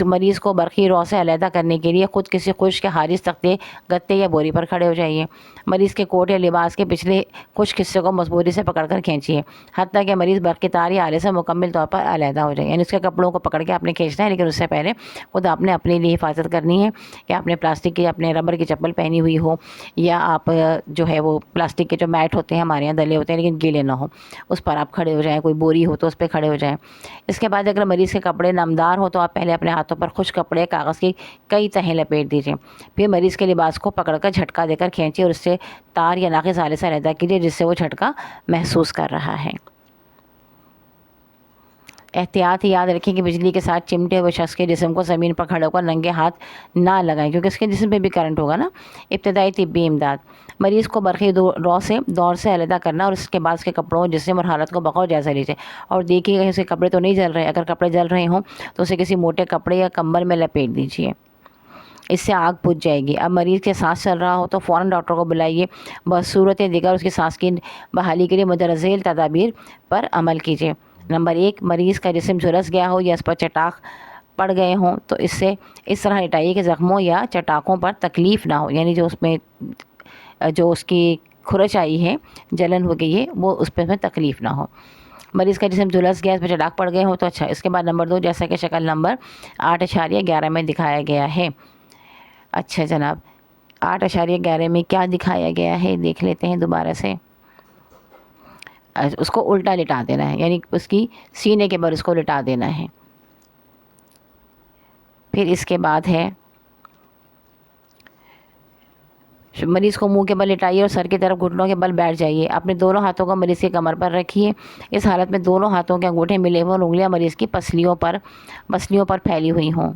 مریض کو برقی رو سے علیحدہ کرنے کے لیے خود کسی خشک حارس تختے، گتے یا بوری پر کھڑے ہو جائیے، مریض کے کوٹ یا لباس کے پچھلے خشک حصے کو مضبوطی سے پکڑ کر کھینچیے حتیٰ کہ مریض برقی تار یا آلے سے مکمل طور پر علیحدہ ہو جائے، یعنی اس کے کپڑوں کو پکڑ کے آپ نے کھینچنا ہے، لیکن اس سے پہلے خود آپ نے اپنے لیے حفاظت کرنی ہے کہ آپ نے پلاسٹک کی اپنے ربر کی چپل پہنی ہوئی ہو، یا آپ جو ہے وہ پلاسٹک کے جو میٹ ہوتے ہیں ہمارے یہاں ڈلے ہوتے ہیں لیکن گیلے نہ ہوں، اس پر آپ کھڑے ہو جائیں، کوئی بوری ہو تو اس پہ کھڑے ہو جائیں۔ اس کے بعد اگر مریض کے کپڑے نمدار ہو تو آپ پہلے اپنے ہاتھوں پر خشک کپڑے کاغذ کی کئی تہیں لپیٹ دیجیے، پھر مریض کے لباس کو پکڑ کر جھٹکا دے کر کھینچیے اور اس سے تار یا ناخن سارے سے علیحدہ کیجیے جس سے وہ جھٹکا محسوس کر رہا ہے۔ احتیاط یاد رکھیں کہ بجلی کے ساتھ چمٹے ہوئے شخص کے جسم کو زمین پر کھڑے ہو کر ننگے ہاتھ نہ لگائیں کیونکہ اس کے جسم پہ بھی کرنٹ ہوگا نا۔ ابتدائی طبی امداد، مریض کو برقی دور سے علیحدہ کرنا اور اس کے بعد اس کے کپڑوں، جسم اور حالت کو بغور جائزہ لیجیے اور دیکھیے کہ اس کے کپڑے تو نہیں جل رہے، اگر کپڑے جل رہے ہوں تو اسے کسی موٹے کپڑے یا کمبل میں لپیٹ دیجیے، اس سے آگ بجھ جائے گی۔ اب مریض کے سانس چل رہا ہو تو فوراً ڈاکٹر کو بلائیے، بصورت دیگر اس کی سانس کی بحالی کے لیے مندرجہ ذیل تدابیر پر عمل کیجیے۔ نمبر 1، مریض کا جسم جھلس گیا ہو یا اس پر چٹاک پڑ گئے ہوں تو اس طرح لٹائیے کہ زخموں یا چٹاکوں پر تکلیف نہ ہو، یعنی جو اس کی کھرچ آئی ہے، جلن ہو گئی ہے، وہ اس پہ تکلیف نہ ہو۔ مریض کا جسم جھلس گیا، اس پہ چٹاک پڑ گئے ہوں تو اچھا۔ اس کے بعد نمبر 2، جیسا کہ شکل نمبر 8.11 میں دکھایا گیا ہے۔ اچھا جناب، 8.11 میں کیا دکھایا گیا ہے دیکھ لیتے ہیں دوبارہ سے۔ اس کو الٹا لٹا دینا ہے، یعنی اس کی سینے کے بل اس کو لٹا دینا ہے۔ پھر اس کے بعد ہے مریض کو منہ کے بل لٹائیے اور سر کی طرف گھٹنوں کے بل بیٹھ جائیے، اپنے دونوں ہاتھوں کو مریض کی کمر پر رکھیے۔ اس حالت میں دونوں ہاتھوں کے انگوٹھے ملے ہوئے اور انگلیاں مریض کی پسلیوں پر پھیلی ہوئی ہوں۔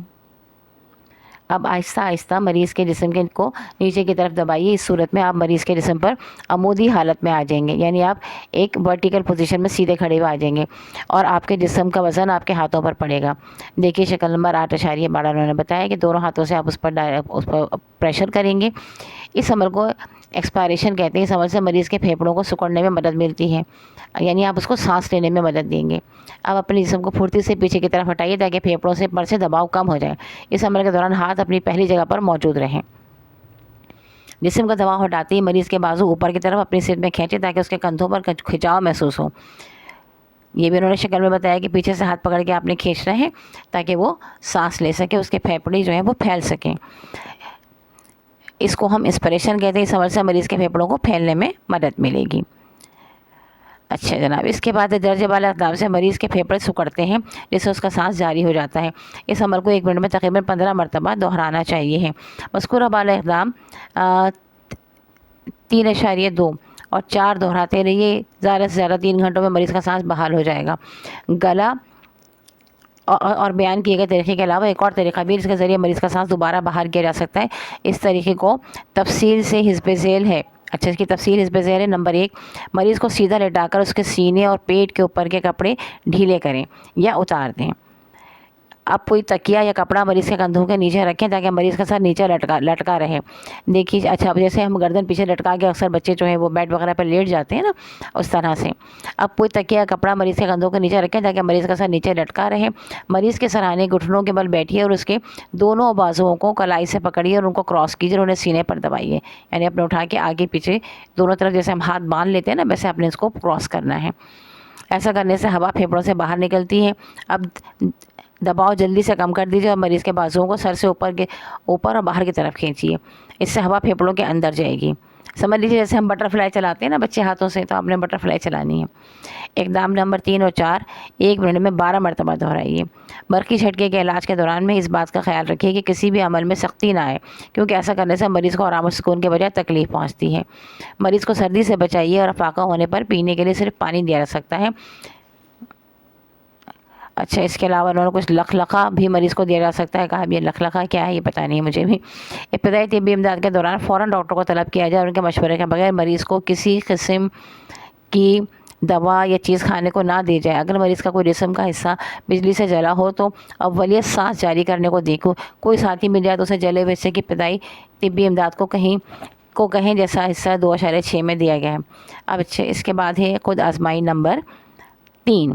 اب آہستہ آہستہ مریض کے جسم کو نیچے کی طرف دبائیے۔ اس صورت میں آپ مریض کے جسم پر عمودی حالت میں آ جائیں گے، یعنی آپ ایک ورٹیکل پوزیشن میں سیدھے کھڑے ہوئے آ جائیں گے اور آپ کے جسم کا وزن آپ کے ہاتھوں پر پڑے گا۔ دیکھیے شکل نمبر 8.12 انہوں نے بتایا کہ دونوں ہاتھوں سے آپ اس پر پریشر کریں گے۔ اس عمل کو ایکسپائریشن کہتے ہیں۔ اس عمل سے مریض کے پھیپھڑوں کو سکڑنے میں مدد ملتی ہے، یعنی آپ اس کو سانس لینے میں مدد دیں گے۔ اب اپنے جسم کو پھرتی سے پیچھے کی طرف ہٹائیے تاکہ پھیپھڑوں پر سے دباؤ کم ہو جائے۔ اس عمل کے دوران ہاتھ اپنی پہلی جگہ پر موجود رہیں۔ جسم کا دباؤ ہٹاتے ہی مریض کے بازو اوپر کی طرف اپنی سیٹ میں کھینچے تاکہ اس کے کندھوں پر کھچاؤ محسوس ہو۔ یہ بھی انہوں نے شکل میں بتایا کہ پیچھے سے ہاتھ پکڑ کے آپ نے کھینچنا ہے تاکہ وہ سانس لے سکے، اس کے پھیپھڑے جو ہیں وہ پھیل سکیں۔ اس کو ہم اسپریشن کہتے ہیں۔ اس عمل سے مریض کے پھیپھڑوں کو پھیلنے میں مدد ملے گی۔ اچھا جناب، اس کے بعد درجہ بالا اقدام سے مریض کے پھیپھڑے سکڑتے ہیں جس سے اس کا سانس جاری ہو جاتا ہے۔ اس عمل کو 1 منٹ میں تقریباً 15 مرتبہ دہرانا چاہیے ہے۔ مذکورہ بالا اقدام 3.2 اور 4 دہراتے رہیے، زیادہ سے زیادہ 3 گھنٹوں میں مریض کا سانس بحال ہو جائے گا۔ گلا اور بیان کیے گئے طریقے کے علاوہ ایک اور طریقہ بھی، جس کے ذریعے مریض کا سانس دوبارہ باہر کیا جا سکتا ہے۔ اس طریقے کو تفصیل سے حسب ذیل ہے۔ اچھا، اس کی تفصیل حسب ذیل ہے۔ نمبر 1، مریض کو سیدھا لٹا کر اس کے سینے اور پیٹ کے اوپر کے کپڑے ڈھیلے کریں یا اتار دیں۔ اب کوئی تکیہ یا کپڑا مریض کے کندھوں کے نیچے رکھیں تاکہ مریض کا سر نیچے لٹکا رہے۔ دیکھیے، اچھا جیسے ہم گردن پیچھے لٹکا کے اکثر بچے جو ہیں وہ بیڈ وغیرہ پہ لیٹ جاتے ہیں نا، اس طرح سے اب کوئی تکیہ یا کپڑا مریض کے کندھوں کے نیچے رکھیں تاکہ مریض کا سر نیچے لٹکا رہے۔ مریض کے سرہانے گھٹنوں کے بل بیٹھیے اور اس کے دونوں بازوؤں کو کلائی سے پکڑیے اور ان کو کراس کیجیے اور انہیں سینے پر دبائیے، یعنی اپنے اٹھا کے آگے پیچھے دونوں طرف جیسے ہم ہاتھ باندھ لیتے ہیں نا، ویسے اپنے اس کو کراس کرنا ہے۔ ایسا کرنے سے ہوا پھیپھڑوں سے باہر نکلتی ہے۔ اب دباؤ جلدی سے کم کر دیجیے اور مریض کے بازوؤں کو سر سے اوپر اور باہر کی طرف کھینچیے، اس سے ہوا پھیپھڑوں کے اندر جائے گی۔ سمجھ لیجیے جیسے ہم بٹر فلائی چلاتے ہیں نا بچے ہاتھوں سے، تو آپ نے بٹر فلائی چلانی ہے۔ اقدام نمبر 3 اور 4 1 منٹ میں 12 مرتبہ دہرائیے۔ برقی جھٹکے کے علاج کے دوران میں اس بات کا خیال رکھیے کہ کسی بھی عمل میں سختی نہ آئے، کیونکہ ایسا کرنے سے مریض کو آرام و سکون کے بجائے تکلیف پہنچتی ہے۔ مریض کو سردی سے بچائیے اور افاقہ ہونے پر پینے کے لیے صرف پانی دیا جا سکتا ہے۔ اچھا، اس کے علاوہ انہوں نے کچھ لخلخہ بھی مریض کو دیا جا سکتا ہے۔ کہا اب یہ لخلخہ کیا ہے یہ پتہ نہیں مجھے بھی۔ ابتدائی طبی امداد کے دوران فوراً ڈاکٹر کو طلب کیا جائے اور ان کے مشورے کے بغیر مریض کو کسی قسم کی دوا یا چیز کھانے کو نہ دی جائے۔ اگر مریض کا کوئی جسم کا حصہ بجلی سے جلا ہو تو اولیت سانس جاری کرنے کو دیکھو۔ کوئی ساتھی مل جائے تو اسے جلے ہوئے حصے کی ابتدائی طبی امداد کو کہیں جیسا حصہ 2.6 میں دیا گیا ہے۔ اب اچھا، اس کے بعد ہے خود آزمائی نمبر 3۔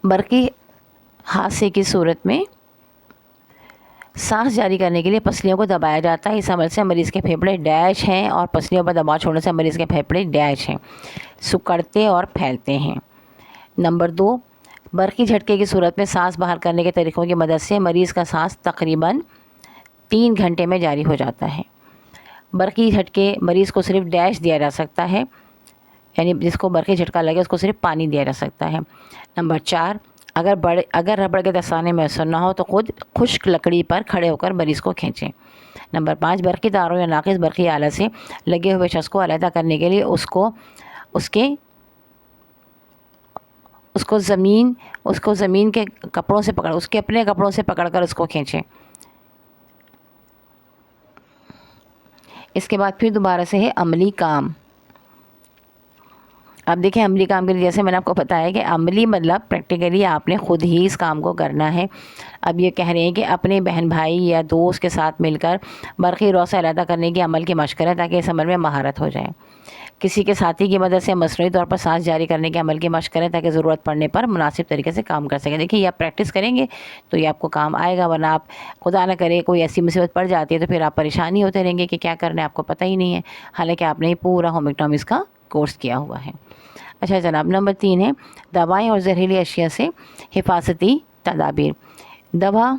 برقی حادثے کی صورت میں سانس جاری کرنے کے لیے پسلیوں کو دبایا جاتا ہے. اس عمل سے مریض کے پھیپھڑے ڈیش ہیں اور پسلیوں پر دباؤ چھوڑنے سے مریض کے پھیپھڑے ڈیش ہیں سکڑتے اور پھیلتے ہیں. نمبر 2، برقی جھٹکے کی صورت میں سانس باہر کرنے کے طریقوں کی مدد سے مریض کا سانس تقریباً 3 گھنٹے میں جاری ہو جاتا ہے. برقی جھٹکے مریض کو صرف ڈیش دیا جا سکتا ہے، یعنی جس کو برقی جھٹکا لگے اس کو صرف پانی دیا جا سکتا ہے. نمبر 4، اگر ربڑ کے دستانے میسر نہ ہو تو خود خشک لکڑی پر کھڑے ہو کر مریض کو کھینچیں. نمبر 5، برقی تاروں یا ناقص برقی آلہ سے لگے ہوئے شخص کو علیحدہ کرنے کے لیے اس کو زمین کے کپڑوں سے پکڑ، اس کے اپنے کپڑوں سے پکڑ کر اس کو کھینچیں. اس کے بعد پھر دوبارہ سے ہے عملی کام. اب دیکھیں عملی کام کے لیے جیسے میں نے آپ کو بتایا کہ عملی مطلب پریکٹیکلی آپ نے خود ہی اس کام کو کرنا ہے. اب یہ کہہ رہے ہیں کہ اپنے بہن بھائی یا دوست کے ساتھ مل کر برقی رو سے علیحدہ کرنے کے عمل کی مشق کریں تاکہ اس عمل میں مہارت ہو جائے. کسی کے ساتھی کی مدد سے مصنوعی طور پر سانس جاری کرنے کے عمل کی مشق کریں تاکہ ضرورت پڑنے پر مناسب طریقے سے کام کر سکیں. دیکھیے یہ آپ پریکٹس کریں گے تو یہ آپ کو کام آئے گا، ورنہ آپ خدا نہ کرے کوئی ایسی مصیبت پڑ جاتی ہے تو پھر آپ پریشانی ہوتے رہیں گے کہ کیا کرنا ہے، آپ کو پتہ ہی نہیں ہے، حالانکہ آپ نے پورا ہوم اکنامکس کا کورس کیا ہوا ہے. اچھا جناب، نمبر 3 ہے دوائیں اور زہریلی اشیاء سے حفاظتی تدابیر. دوا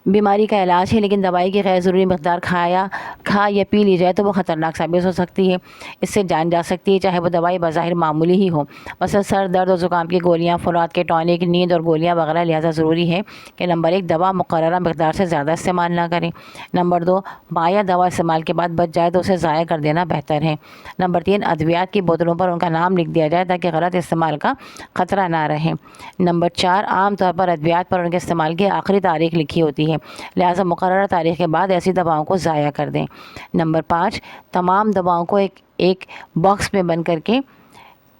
بیماری کا علاج ہے، لیکن دوائی کی غیر ضروری مقدار کھا یا پی لی جائے تو وہ خطرناک ثابت ہو سکتی ہے. اس سے جان جا سکتی ہے، چاہے وہ دوائی بظاہر معمولی ہی ہو. مثلا سر درد اور زکام کی گولیاں، فولاد کے ٹانک، نیند اور گولیاں وغیرہ. لہٰذا ضروری ہے کہ نمبر 1 دوا مقررہ مقدار سے زیادہ استعمال نہ کریں. نمبر 2 بایا دوا استعمال کے بعد بچ جائے تو اسے ضائع کر دینا بہتر ہے. نمبر 3 ادویات کی بوتلوں پر ان کا نام لکھ دیا جائے تاکہ غلط استعمال کا خطرہ نہ رہے. نمبر 4 عام طور پر ادویات پر ان کے استعمال کی آخری تاریخ لکھی ہوتی ہے، لہٰذا مقررہ تاریخ کے بعد ایسی دواؤں کو ضائع کر دیں. نمبر 5 تمام دواؤں کو ایک باکس میں بند کر کے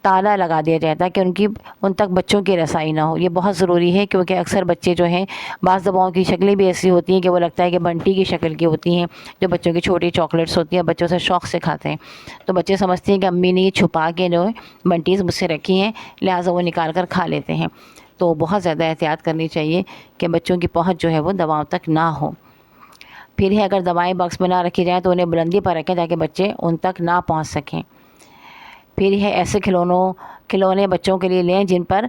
تالا لگا دیا جائے تاکہ ان تک بچوں کی رسائی نہ ہو. یہ بہت ضروری ہے کیونکہ اکثر بچے جو ہیں بعض دواؤں کی شکلیں بھی ایسی ہوتی ہیں کہ وہ لگتا ہے کہ بنٹی کی شکل کی ہوتی ہیں، جو بچوں کی چھوٹی چاکلیٹس ہوتی ہیں، بچوں سے شوق سے کھاتے ہیں. تو بچے سمجھتے ہیں کہ امی نے یہ چھپا کے جو بنٹیز مجھ سے رکھی ہیں، لہٰذا وہ نکال کر کھا لیتے ہیں. تو بہت زیادہ احتیاط کرنی چاہیے کہ بچوں کی پہنچ جو ہے وہ دواؤں تک نہ ہو. پھر ہے اگر دوائیں باکس میں نہ رکھی جائیں تو انہیں بلندی پر رکھیں تاکہ بچے ان تک نہ پہنچ سکیں. پھر ہے ایسے کھلونے بچوں کے لیے لیں جن پر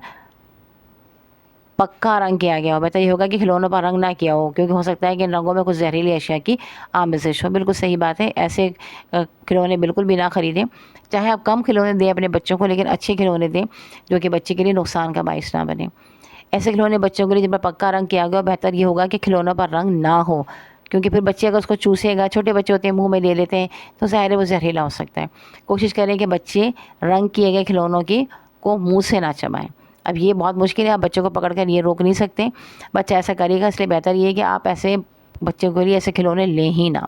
پکا رنگ کیا گیا ہو. بہتر یہ ہوگا کہ کھلونوں پر رنگ نہ کیا ہو کیونکہ ہو سکتا ہے کہ ان رنگوں میں کچھ زہریلی اشیاء کی آمیزش ہو. بالکل صحیح بات ہے، ایسے کھلونے بالکل بھی نہ خریدیں. چاہے آپ کم کھلونے دیں اپنے بچوں کو، لیکن اچھے کھلونے دیں جو کہ بچے کے لیے نقصان کا باعث نہ بنے. ایسے کھلونے بچوں کے لیے جن پر پکا رنگ کیا گیا، بہتر یہ ہوگا کہ کھلونوں پر رنگ نہ ہو کیونکہ پھر بچے اگر اس کو چوسے گا، چھوٹے بچے ہوتے ہیں منہ میں لے لیتے ہیں تو ظاہر ہے وہ زہریلا ہو سکتا ہے. کوشش کریں کہ بچے رنگ کیے گئے کھلونوں کو منہ سے نہ چبائیں. اب یہ بہت مشکل ہے، آپ بچوں کو پکڑ کر یہ روک نہیں سکتے، بچہ ایسا کرے گا، اس لیے بہتر یہ ہے کہ آپ ایسے بچوں کے لیے ایسے کھلونے لیں ہی نہ.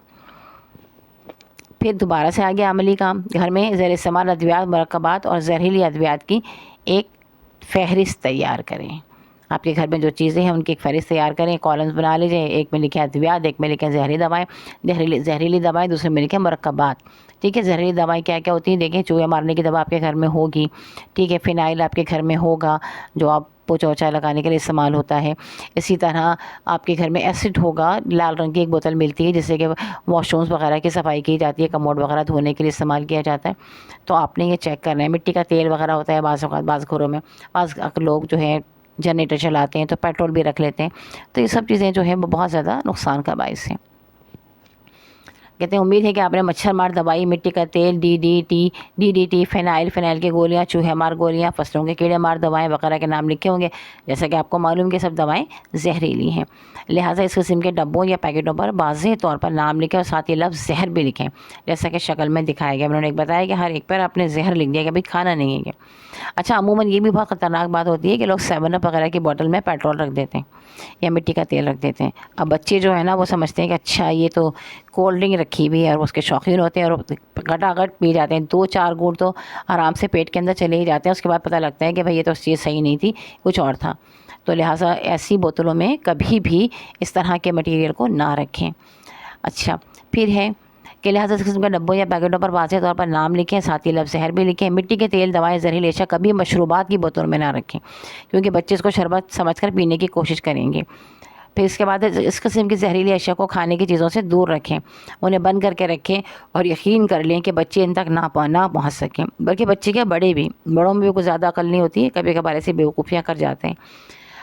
پھر دوبارہ سے آگے عملی کام. گھر میں زیر استعمال ادویات، مرکبات اور زہریلی ادویات کی ایک فہرست تیار کریں. آپ کے گھر میں جو چیزیں ہیں ان کی ایک فہرست تیار کریں، کالمز بنا لیجیے. ایک میں لکھیں ادویات، ایک میں لکھیں زہریلی دوائیں، دوسرے میں لکھیں مرکبات. ٹھیک ہے، زہریلی دوائیں کیا کیا ہوتی ہیں دیکھیں. چوہے مارنے کی دوا آپ کے گھر میں ہوگی، ٹھیک ہے. فینائل آپ کے گھر میں ہوگا جو آپ پوچھا ووچھا لگانے کے لیے استعمال ہوتا ہے. اسی طرح آپ کے گھر میں ایسڈ ہوگا، لال رنگ کی ایک بوتل ملتی ہے جس سے کہ واش رومز وغیرہ کی صفائی کی جاتی ہے، کموڈ وغیرہ دھونے کے لیے استعمال کیا جاتا ہے. تو آپ نے یہ چیک کرنا ہے. مٹی کا تیل وغیرہ ہوتا ہے بعض اوقات بعض گھروں میں، بعض لوگ جو ہے جنریٹر چلاتے ہیں تو پیٹرول بھی رکھ لیتے ہیں. تو یہ سب چیزیں جو ہیں وہ بہت زیادہ نقصان کا باعث ہیں. کہتے ہیں امید ہے کہ آپ نے مچھر مار دوائی، مٹی کا تیل، ڈی ڈی ٹی، فینائل کی گولیاں، چوہے مار گولیاں، فصلوں کے کیڑے مار دوائیں وغیرہ کے نام لکھے ہوں گے. جیسا کہ آپ کو معلوم کہ سب دوائیں زہریلی ہیں، لہٰذا اس قسم کے ڈبوں یا پیکٹوں پر واضح طور پر نام لکھیں اور ساتھ ہی لفظ زہر بھی لکھیں جیسا کہ شکل میں دکھایا گیا. انہوں نے ایک بتایا کہ ہر ایک پر آپ نے زہر لکھ دیا کہ بھائی کھانا نہیں ہے یہ. اچھا، عموماً یہ بھی بہت خطرناک بات ہوتی ہے کہ لوگ 7 اپ وغیرہ کی بوتل میں پیٹرول رکھ دیتے ہیں یا مٹی کا تیل رکھ دیتے ہیں. اب بچے جو ہے نا وہ سمجھتے ہیں کہ اچھا یہ تو کولڈ ڈرنک رکھی ہوئی ہے اور اس کے شوقین ہوتے ہیں اور گھٹا پی جاتے ہیں. 2-4 گھونٹ تو آرام سے پیٹ کے اندر چلے ہی جاتے ہیں. اس کے بعد پتہ لگتا ہے کہ بھائی یہ تو چیز صحیح نہیں تھی، کچھ اور تھا. تو لہٰذا ایسی بوتلوں میں کبھی بھی اس طرح کے مٹیریل کو نہ رکھیں. اچھا، پھر ہے کہ لہٰذا اس قسم کے ڈبوں یا پیکٹوں پر واضح طور پر نام لکھیں، ساتھ ہی لفظ زہر بھی لکھیں۔ مٹی کے تیل، دوائیں، زہریلی اشیاء کبھی مشروبات کی بوتل میں نہ رکھیں، کیونکہ بچے اس کو شربت سمجھ کر پینے کی کوشش کریں گے۔ پھر اس کے بعد اس قسم کی زہریلی اشیاء کو کھانے کی چیزوں سے دور رکھیں، انہیں بند کر کے رکھیں اور یقین کر لیں کہ بچے ان تک نہ پہنچ سکیں، بلکہ بچے کیا بڑے بھی، بڑوں میں بھی کوئی زیادہ عقل نہیں ہوتی ہے، کبھی کبھار ایسی بیوقوفیاں کر جاتے ہیں۔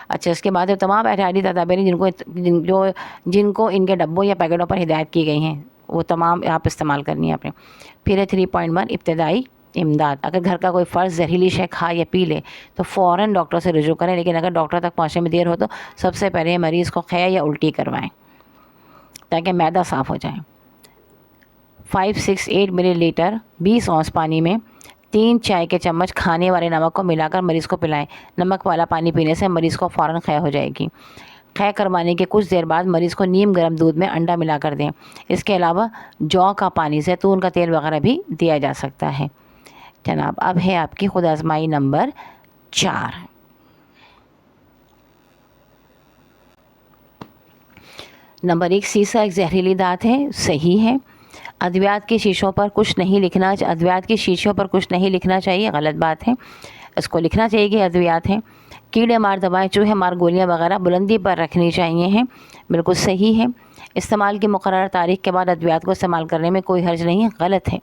اچھا، اس کے بعد تمام احتیاطی تدابیر جن کو ان کے ڈبوں یا پیکٹوں پر ہدایت کی گئی ہیں وہ تمام آپ استعمال کرنی ہے اپنے۔ پھر ہے 3.1 ابتدائی امداد۔ اگر گھر کا کوئی فرد زہریلی شے کھا یا پی لے تو فوراً ڈاکٹر سے رجوع کریں، لیکن اگر ڈاکٹر تک پہنچنے میں دیر ہو تو سب سے پہلے مریض کو قے یا الٹی کروائیں تاکہ معدہ صاف ہو جائے۔ 568 ملی لیٹر 20 اونس پانی میں 3 چائے کے چمچ کھانے والے نمک کو ملا کر مریض کو پلائیں۔ نمک والا پانی پینے سے مریض کو فوراً قے ہو جائے گی۔ قے کروانے کے کچھ دیر بعد مریض کو نیم گرم دودھ میں انڈا ملا کر دیں۔ اس کے علاوہ جو کا پانی، زیتون کا تیل وغیرہ بھی دیا جا سکتا ہے۔ جناب، اب ہے آپ کی خود آزمائی نمبر 4۔ نمبر 1، سیسا ایک زہریلی دھات ہے، صحیح ہے۔ ادویات کی شیشوں پر کچھ نہیں لکھنا چاہیے، غلط بات ہے۔ اس کو لکھنا چاہیے کہ ادویات ہیں۔ کیڑے مار دوائیں، چوہے مار گولیاں وغیرہ بلندی پر رکھنی چاہیے ہیں، بالکل صحیح ہے۔ استعمال کی مقررہ تاریخ کے بعد ادویات کو استعمال کرنے میں کوئی حرج نہیں ہے، غلط ہے۔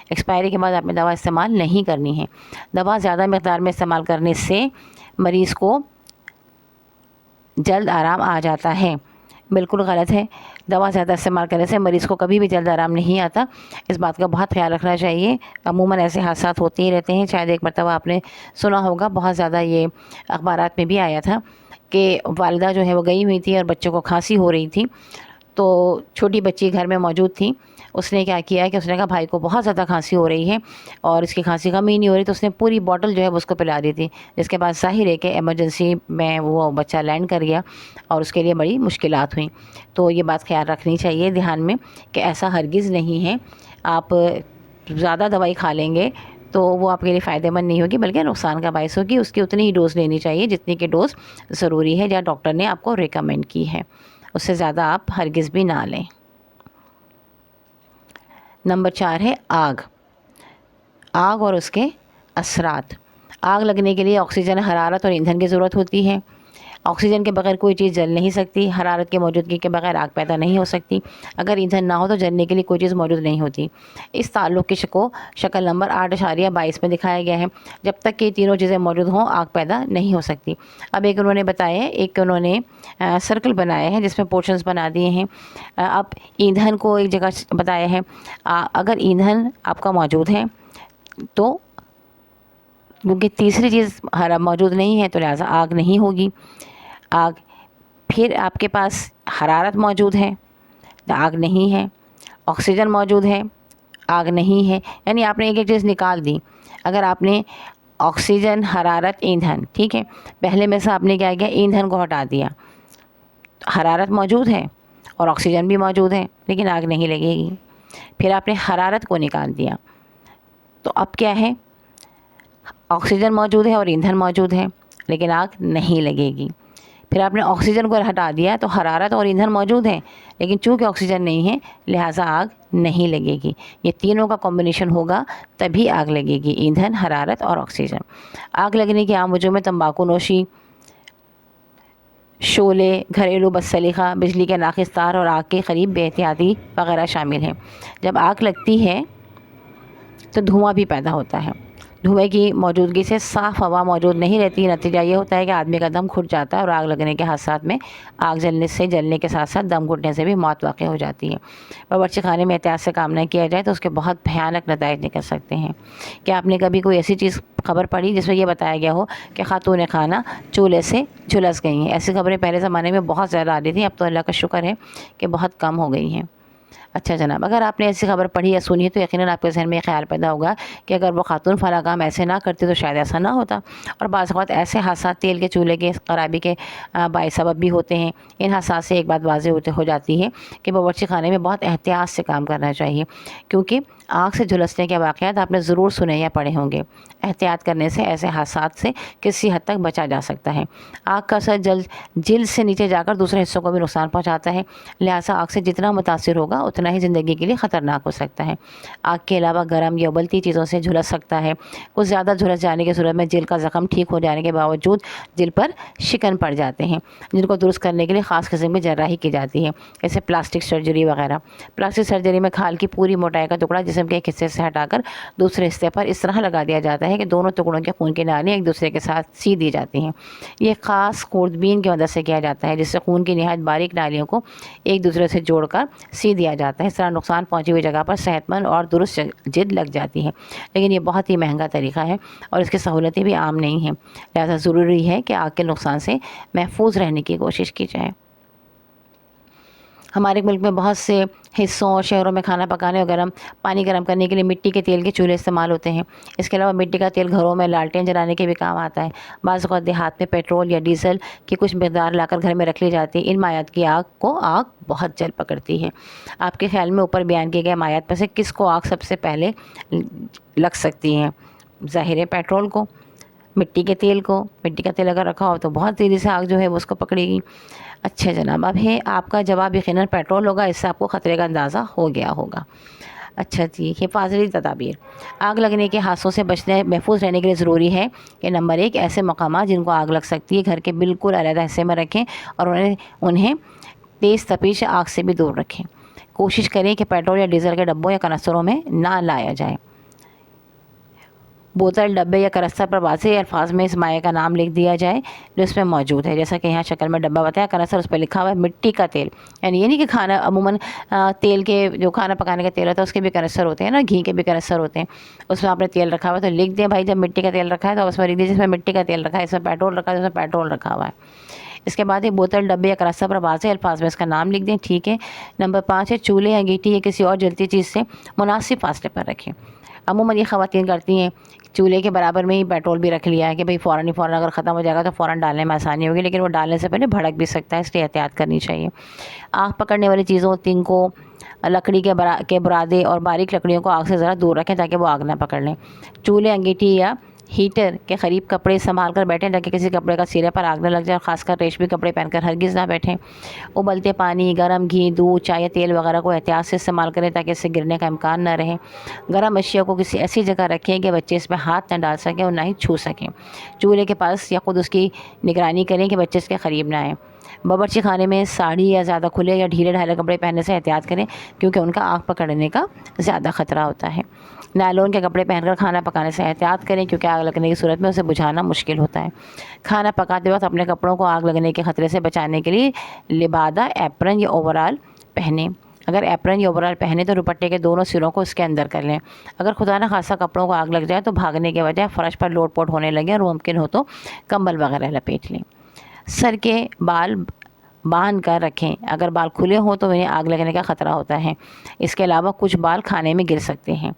ایکسپائری کے بعد آپ نے دوا استعمال نہیں کرنی ہے۔ دوا زیادہ مقدار میں استعمال کرنے سے مریض کو جلد آرام آ جاتا ہے، بالکل غلط ہے۔ دوا زیادہ استعمال کرنے سے مریض کو کبھی بھی جلد آرام نہیں آتا، اس بات کا بہت خیال رکھنا چاہیے۔ عموماً ایسے حادثات ہوتے ہی رہتے ہیں، شاید ایک مرتبہ آپ نے سنا ہوگا، بہت زیادہ یہ اخبارات میں بھی آیا تھا کہ والدہ جو ہے وہ گئی ہوئی تھی اور بچوں کو کھانسی ہو رہی تھی، تو چھوٹی بچی گھر میں موجود تھی۔ اس نے کیا کیا کہ اس نے کہا بھائی کو بہت زیادہ کھانسی ہو رہی ہے اور اس کی کھانسی کم ہی نہیں ہو رہی، تو اس نے پوری بوٹل جو ہے اس کو پلا دی تھی، جس کے بعد ظاہر ہے کہ ایمرجنسی میں وہ بچہ لینڈ کر گیا اور اس کے لیے بڑی مشکلات ہوئیں۔ تو یہ بات خیال رکھنی چاہیے دھیان میں کہ ایسا ہرگز نہیں ہے، آپ زیادہ دوائی کھا لیں گے تو وہ آپ کے لیے فائدہ مند نہیں ہوگی، بلکہ نقصان کا باعث ہوگی۔ اس کی اتنی ہی ڈوز لینی چاہیے جتنی کی ڈوز ضروری ہے یا ڈاکٹر نے آپ کو ریکمینڈ کی ہے، اس سے زیادہ آپ ہرگز بھی نہ لیں۔ نمبر 4 ہے آگ اور اس کے اثرات۔ آگ لگنے کے لیے آکسیجن، حرارت اور ایندھن کی ضرورت ہوتی ہے۔ آکسیجن کے بغیر کوئی چیز جل نہیں سکتی، حرارت کی موجودگی کے بغیر آگ پیدا نہیں ہو سکتی، اگر ایندھن نہ ہو تو جلنے کے لیے کوئی چیز موجود نہیں ہوتی۔ اس تعلق کی شکل نمبر 8.22 میں دکھایا گیا ہے۔ جب تک کہ یہ تینوں چیزیں موجود ہوں آگ پیدا نہیں ہو سکتی۔ اب ایک انہوں نے بتایا ہے، ایک انہوں نے سرکل بنایا ہے جس میں پورشنز بنا دیے ہیں۔ اب ایندھن کو ایک جگہ بتایا ہے، اگر ایندھن آپ کا موجود ہے تو کیونکہ تیسری چیز موجود نہیں ہے تو لہٰذا آگ نہیں ہوگی۔ پھر آپ کے پاس حرارت موجود ہے، آگ نہیں ہے۔ آکسیجن موجود ہے، آگ نہیں ہے، یعنی آپ نے ایک ایک چیز نکال دی۔ اگر آپ نے آکسیجن، حرارت، ایندھن، ٹھیک ہے، پہلے میں سے آپ نے کیا کیا، ایندھن کو ہٹا دیا، حرارت موجود ہے اور آکسیجن بھی موجود ہے لیکن آگ نہیں لگے گی۔ پھر آپ نے حرارت کو نکال دیا تو اب کیا ہے، آکسیجن موجود ہے اور ایندھن موجود ہے لیکن آگ نہیں لگے گی۔ پھر آپ نے آکسیجن کو ہٹا دیا تو حرارت اور ایندھن موجود ہیں لیکن چونکہ آکسیجن نہیں ہے لہٰذا آگ نہیں لگے گی۔ یہ تینوں کا کمبینیشن ہوگا تبھی آگ لگے گی، ایندھن، حرارت اور آکسیجن۔ آگ لگنے کی عام وجوہ میں تمباکو نوشی، شعلے، گھریلو بد سلیقہ، بجلی کے ناقص تار اور آگ کے قریب بے احتیاطی وغیرہ شامل ہیں۔ جب آگ لگتی ہے تو دھواں بھی پیدا ہوتا ہے، دھوئیں کی موجودگی سے صاف ہوا موجود نہیں رہتی، نتیجہ یہ ہوتا ہے کہ آدمی کا دم گھٹ جاتا ہے اور آگ لگنے کے حادثات میں آگ جلنے کے ساتھ ساتھ دم گھٹنے سے بھی موت واقع ہو جاتی ہے۔ باورچی خانے میں احتیاط سے کام نہ کیا جائے تو اس کے بہت بھیانک نتائج نکل سکتے ہیں۔ کیا آپ نے کبھی کوئی ایسی چیز خبر پڑھی جس میں یہ بتایا گیا ہو کہ خاتون خانہ چولہے سے جھلس گئی ہیں؟ ایسی خبریں پہلے زمانے میں بہت زیادہ آتی تھیں، اب تو اللہ کا شکر ہے کہ بہت کم ہو گئی ہیں۔ اچھا جناب، اگر آپ نے ایسی خبر پڑھی یا سنی تو یقیناً آپ کے ذہن میں یہ خیال پیدا ہوگا کہ اگر وہ خاتون فلاں کام ایسے نہ کرتی تو شاید ایسا نہ ہوتا، اور بعض اوقات ایسے حادثات تیل کے چولہے کے خرابی کے باعث سبب بھی ہوتے ہیں۔ ان حادثات سے ایک بات واضح ہو جاتی ہے کہ باورچی خانے میں بہت احتیاط سے کام کرنا چاہیے، کیونکہ آگ سے جھلسنے کے واقعات آپ نے ضرور سنے یا پڑھے ہوں گے۔ احتیاط کرنے سے ایسے حادثات سے کسی حد تک بچا جا سکتا ہے۔ آگ کا اثر جلد سے نیچے جا کر دوسرے حصوں کو بھی نقصان پہنچاتا ہے، لہٰذا آگ سے جتنا متاثر ہوگا اتنا اتنا ہی زندگی کے لیے خطرناک ہو سکتا ہے۔ آگ کے علاوہ گرم یا ابلتی چیزوں سے جھلس سکتا ہے۔ کچھ زیادہ جھلس جانے کی صورت میں جلد کا زخم ٹھیک ہو جانے کے باوجود جلد پر شکن پڑ جاتے ہیں، جن کو درست کرنے کے لیے خاص قسم کی جراحی کی جاتی ہے، جیسے پلاسٹک سرجری وغیرہ۔ پلاسٹک سرجری میں کھال کی پوری موٹائی کا ٹکڑا جسم کے ایک حصے سے ہٹا کر دوسرے حصے پر اس طرح لگا دیا جاتا ہے کہ دونوں ٹکڑوں کے خون کی نالیاں ایک دوسرے کے ساتھ سی دی جاتی ہیں۔ یہ خاص خوردبین کی مدد سے کیا جاتا ہے، جس سے خون کی نہایت باریک نالیوں کو ایک دوسرے سے جوڑ کر سی دیا جاتا ہے۔ اس طرح نقصان پہنچی ہوئی جگہ پر صحت مند اور درست جلد لگ جاتی ہے، لیکن یہ بہت ہی مہنگا طریقہ ہے اور اس کی سہولتیں بھی عام نہیں ہیں، لہذا ضروری ہے کہ آگ کے نقصان سے محفوظ رہنے کی کوشش کی جائے۔ ہمارے ملک میں بہت سے حصوں اور شہروں میں کھانا پکانے اور پانی گرم کرنے کے لیے مٹی کے تیل کے چولہے استعمال ہوتے ہیں۔ اس کے علاوہ مٹی کا تیل گھروں میں لالٹین جلانے کے بھی کام آتا ہے۔ بعض اوقات دیہات میں پیٹرول یا ڈیزل کی کچھ مقدار لا کر گھر میں رکھ لی جاتی ہے۔ ان مایات کی آگ بہت جلد پکڑتی ہے۔ آپ کے خیال میں اوپر بیان کیے گئے مایات میں سے کس کو آگ سب سے پہلے لگ سکتی ہے؟ ظاہر ہے پیٹرول کو، مٹی کے تیل کو۔ مٹی کا تیل اگر رکھا ہو تو بہت تیزی سے آگ جو ہے وہ اس کو پکڑے گی۔ اچھا جناب، اب ہے آپ کا جواب یقیناً پیٹرول ہوگا، اس سے آپ کو خطرے کا اندازہ ہو گیا ہوگا۔ اچھا جی، حفاظتی تدابیر۔ آگ لگنے کے حادثوں سے محفوظ رہنے کے لیے ضروری ہے کہ نمبر 1، ایسے مقامات جن کو آگ لگ سکتی ہے گھر کے بالکل علیحدہ حصے میں رکھیں اور انہیں تیز تپش آگ سے بھی دور رکھیں۔ کوشش کریں کہ پیٹرول یا ڈیزل کے ڈبوں یا کنستروں میں نہ لایا جائے۔ بوتل، ڈبے یا کنستر پر واضح الفاظ میں اس مائع کا نام لکھ دیا جائے جو اس میں موجود ہے، جیسا کہ یہاں شکل میں ڈبہ بتایا، کنستر اس پہ لکھا ہوا ہے مٹی کا تیل، یعنی یہ نہیں کہ کھانا عموماً تیل کے جو کھانا پکانے کا تیل ہوتا ہے اس کے بھی کنستر ہوتے ہیں نا، گھی کے بھی کنستر ہوتے ہیں، اس میں آپ نے تیل رکھا ہوا ہے تو لکھ دیں بھائی جب مٹی کا تیل رکھا ہے تو اس میں لکھ دیجیے اس میں مٹی کا تیل رکھا ہے، اس میں پیٹرول رکھا ہے، اس میں پیٹرول رکھا ہوا ہے۔ اس کے بعد یہ بوتل، ڈبے یا کنستر پر واضح الفاظ میں اس کا نام لکھ دیں، ٹھیک ہے۔ نمبر 5 ہے چولہے، انگیٹھی یا کسی اور جلتی چیز سے مناسب فاصلے پر رکھیں۔ عموماً یہ خواتین کرتی ہیں، چولہے کے برابر میں ہی پیٹرول بھی رکھ لیا ہے کہ بھئی فوراً اگر ختم ہو جائے گا تو فوراً ڈالنے میں آسانی ہوگی، لیکن وہ ڈالنے سے پہلے بھڑک بھی سکتا ہے، اس لیے احتیاط کرنی چاہیے۔ آگ پکڑنے والی چیزوں، تنکوں، لکڑی کے برادے اور باریک لکڑیوں کو آگ سے ذرا دور رکھیں تاکہ وہ آگ نہ پکڑ لیں۔ چولہے، انگیٹھی یا ہیٹر کے قریب کپڑے سنبھال کر بیٹھیں تاکہ کسی کپڑے کا سرے پر آگ نہ لگ جائے، اور خاص کر ریشمی کپڑے پہن کر ہرگز نہ بیٹھیں۔ ابلتے پانی، گرم گھی، دودھ، چائے یا تیل وغیرہ کو احتیاط سے استعمال کریں تاکہ اس سے گرنے کا امکان نہ رہے۔ گرم اشیاء کو کسی ایسی جگہ رکھیں کہ بچے اس میں ہاتھ نہ ڈال سکیں اور نہ ہی چھو سکیں۔ چولہے کے پاس یا خود اس کی نگرانی کریں کہ بچے اس کے قریب نہ آئیں۔ باورچی خانے میں ساڑی یا زیادہ کھلے یا ڈھیلے ڈھالے کپڑے پہننے سے احتیاط کریں کیونکہ ان کا آگ پکڑنے کا زیادہ خطرہ ہوتا ہے۔ نائلون کے کپڑے پہن کر کھانا پکانے سے احتیاط کریں کیونکہ آگ لگنے کی صورت میں اسے بجھانا مشکل ہوتا ہے۔ کھانا پکاتے وقت اپنے کپڑوں کو آگ لگنے کے خطرے سے بچانے کے لیے لبادہ، ایپرن یا اوور آل پہنیں۔ اگر ایپرن یا اوور آل پہنے تو دوپٹے کے دونوں سروں کو اس کے اندر کر لیں۔ اگر خدا نہ خاصہ کپڑوں کو آگ لگ جائے تو بھاگنے کے بجائے فرش پر لوٹ پوٹ ہونے لگے اور ممکن ہو تو کمبل وغیرہ لپیٹ لیں۔ سر کے بال باندھ کر رکھیں، اگر بال کھلے ہوں تو انہیں آگ لگنے کا خطرہ ہوتا ہے۔ اس کے علاوہ کچھ بال کھانے میں گر سکتے ہیں۔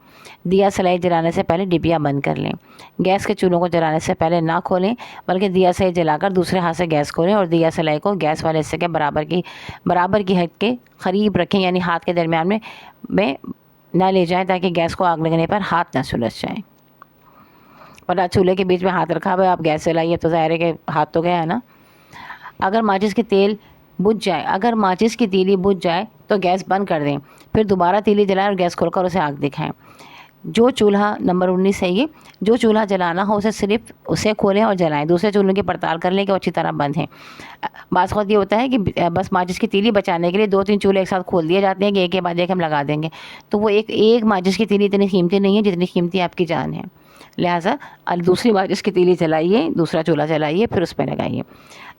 دیا سلائی جلانے سے پہلے ڈبیا بند کر لیں۔ گیس کے چولہوں کو جلانے سے پہلے نہ کھولیں بلکہ دیا سلائی جلا کر دوسرے ہاتھ سے گیس کھولیں اور دیا سلائی کو گیس والے حصے کے برابر کی حد کے قریب رکھیں، یعنی ہاتھ کے درمیان میں نہ لے جائیں تاکہ گیس کو آگ لگنے پر ہاتھ نہ سلجھ جائیں۔ ورنہ چولہے کے بیچ میں ہاتھ رکھا ہوا ہے، آپ گیس جلائیے تو ظاہر ہے کہ ہاتھ تو گیا ہے نا۔ اگر ماچس کی تیلی بجھ جائے تو گیس بند کر دیں، پھر دوبارہ تیلی جلائیں اور گیس کھول کر اسے آگ دکھائیں۔ جو چولہا نمبر 19 ہے یہ، جو چولہا جلانا ہو صرف اسے کھولیں اور جلائیں، دوسرے چولہوں کی پڑتال کر لیں کہ وہ اچھی طرح بند ہیں۔ بعض وقت یہ ہوتا ہے کہ بس ماچس کی تیلی بچانے کے لیے 2-3 چولہے ایک ساتھ کھول دیے جاتے ہیں کہ ایک کے بعد ایک ہم لگا دیں گے، تو وہ ایک ماچس کی تیلی اتنی قیمتی نہیں ہے جتنی قیمتی آپ کی جان ہے، لہٰذا دوسری ماچس کی تیلی جلائیے، دوسرا چولہا جلائیے، پھر اس پہ لگائیے۔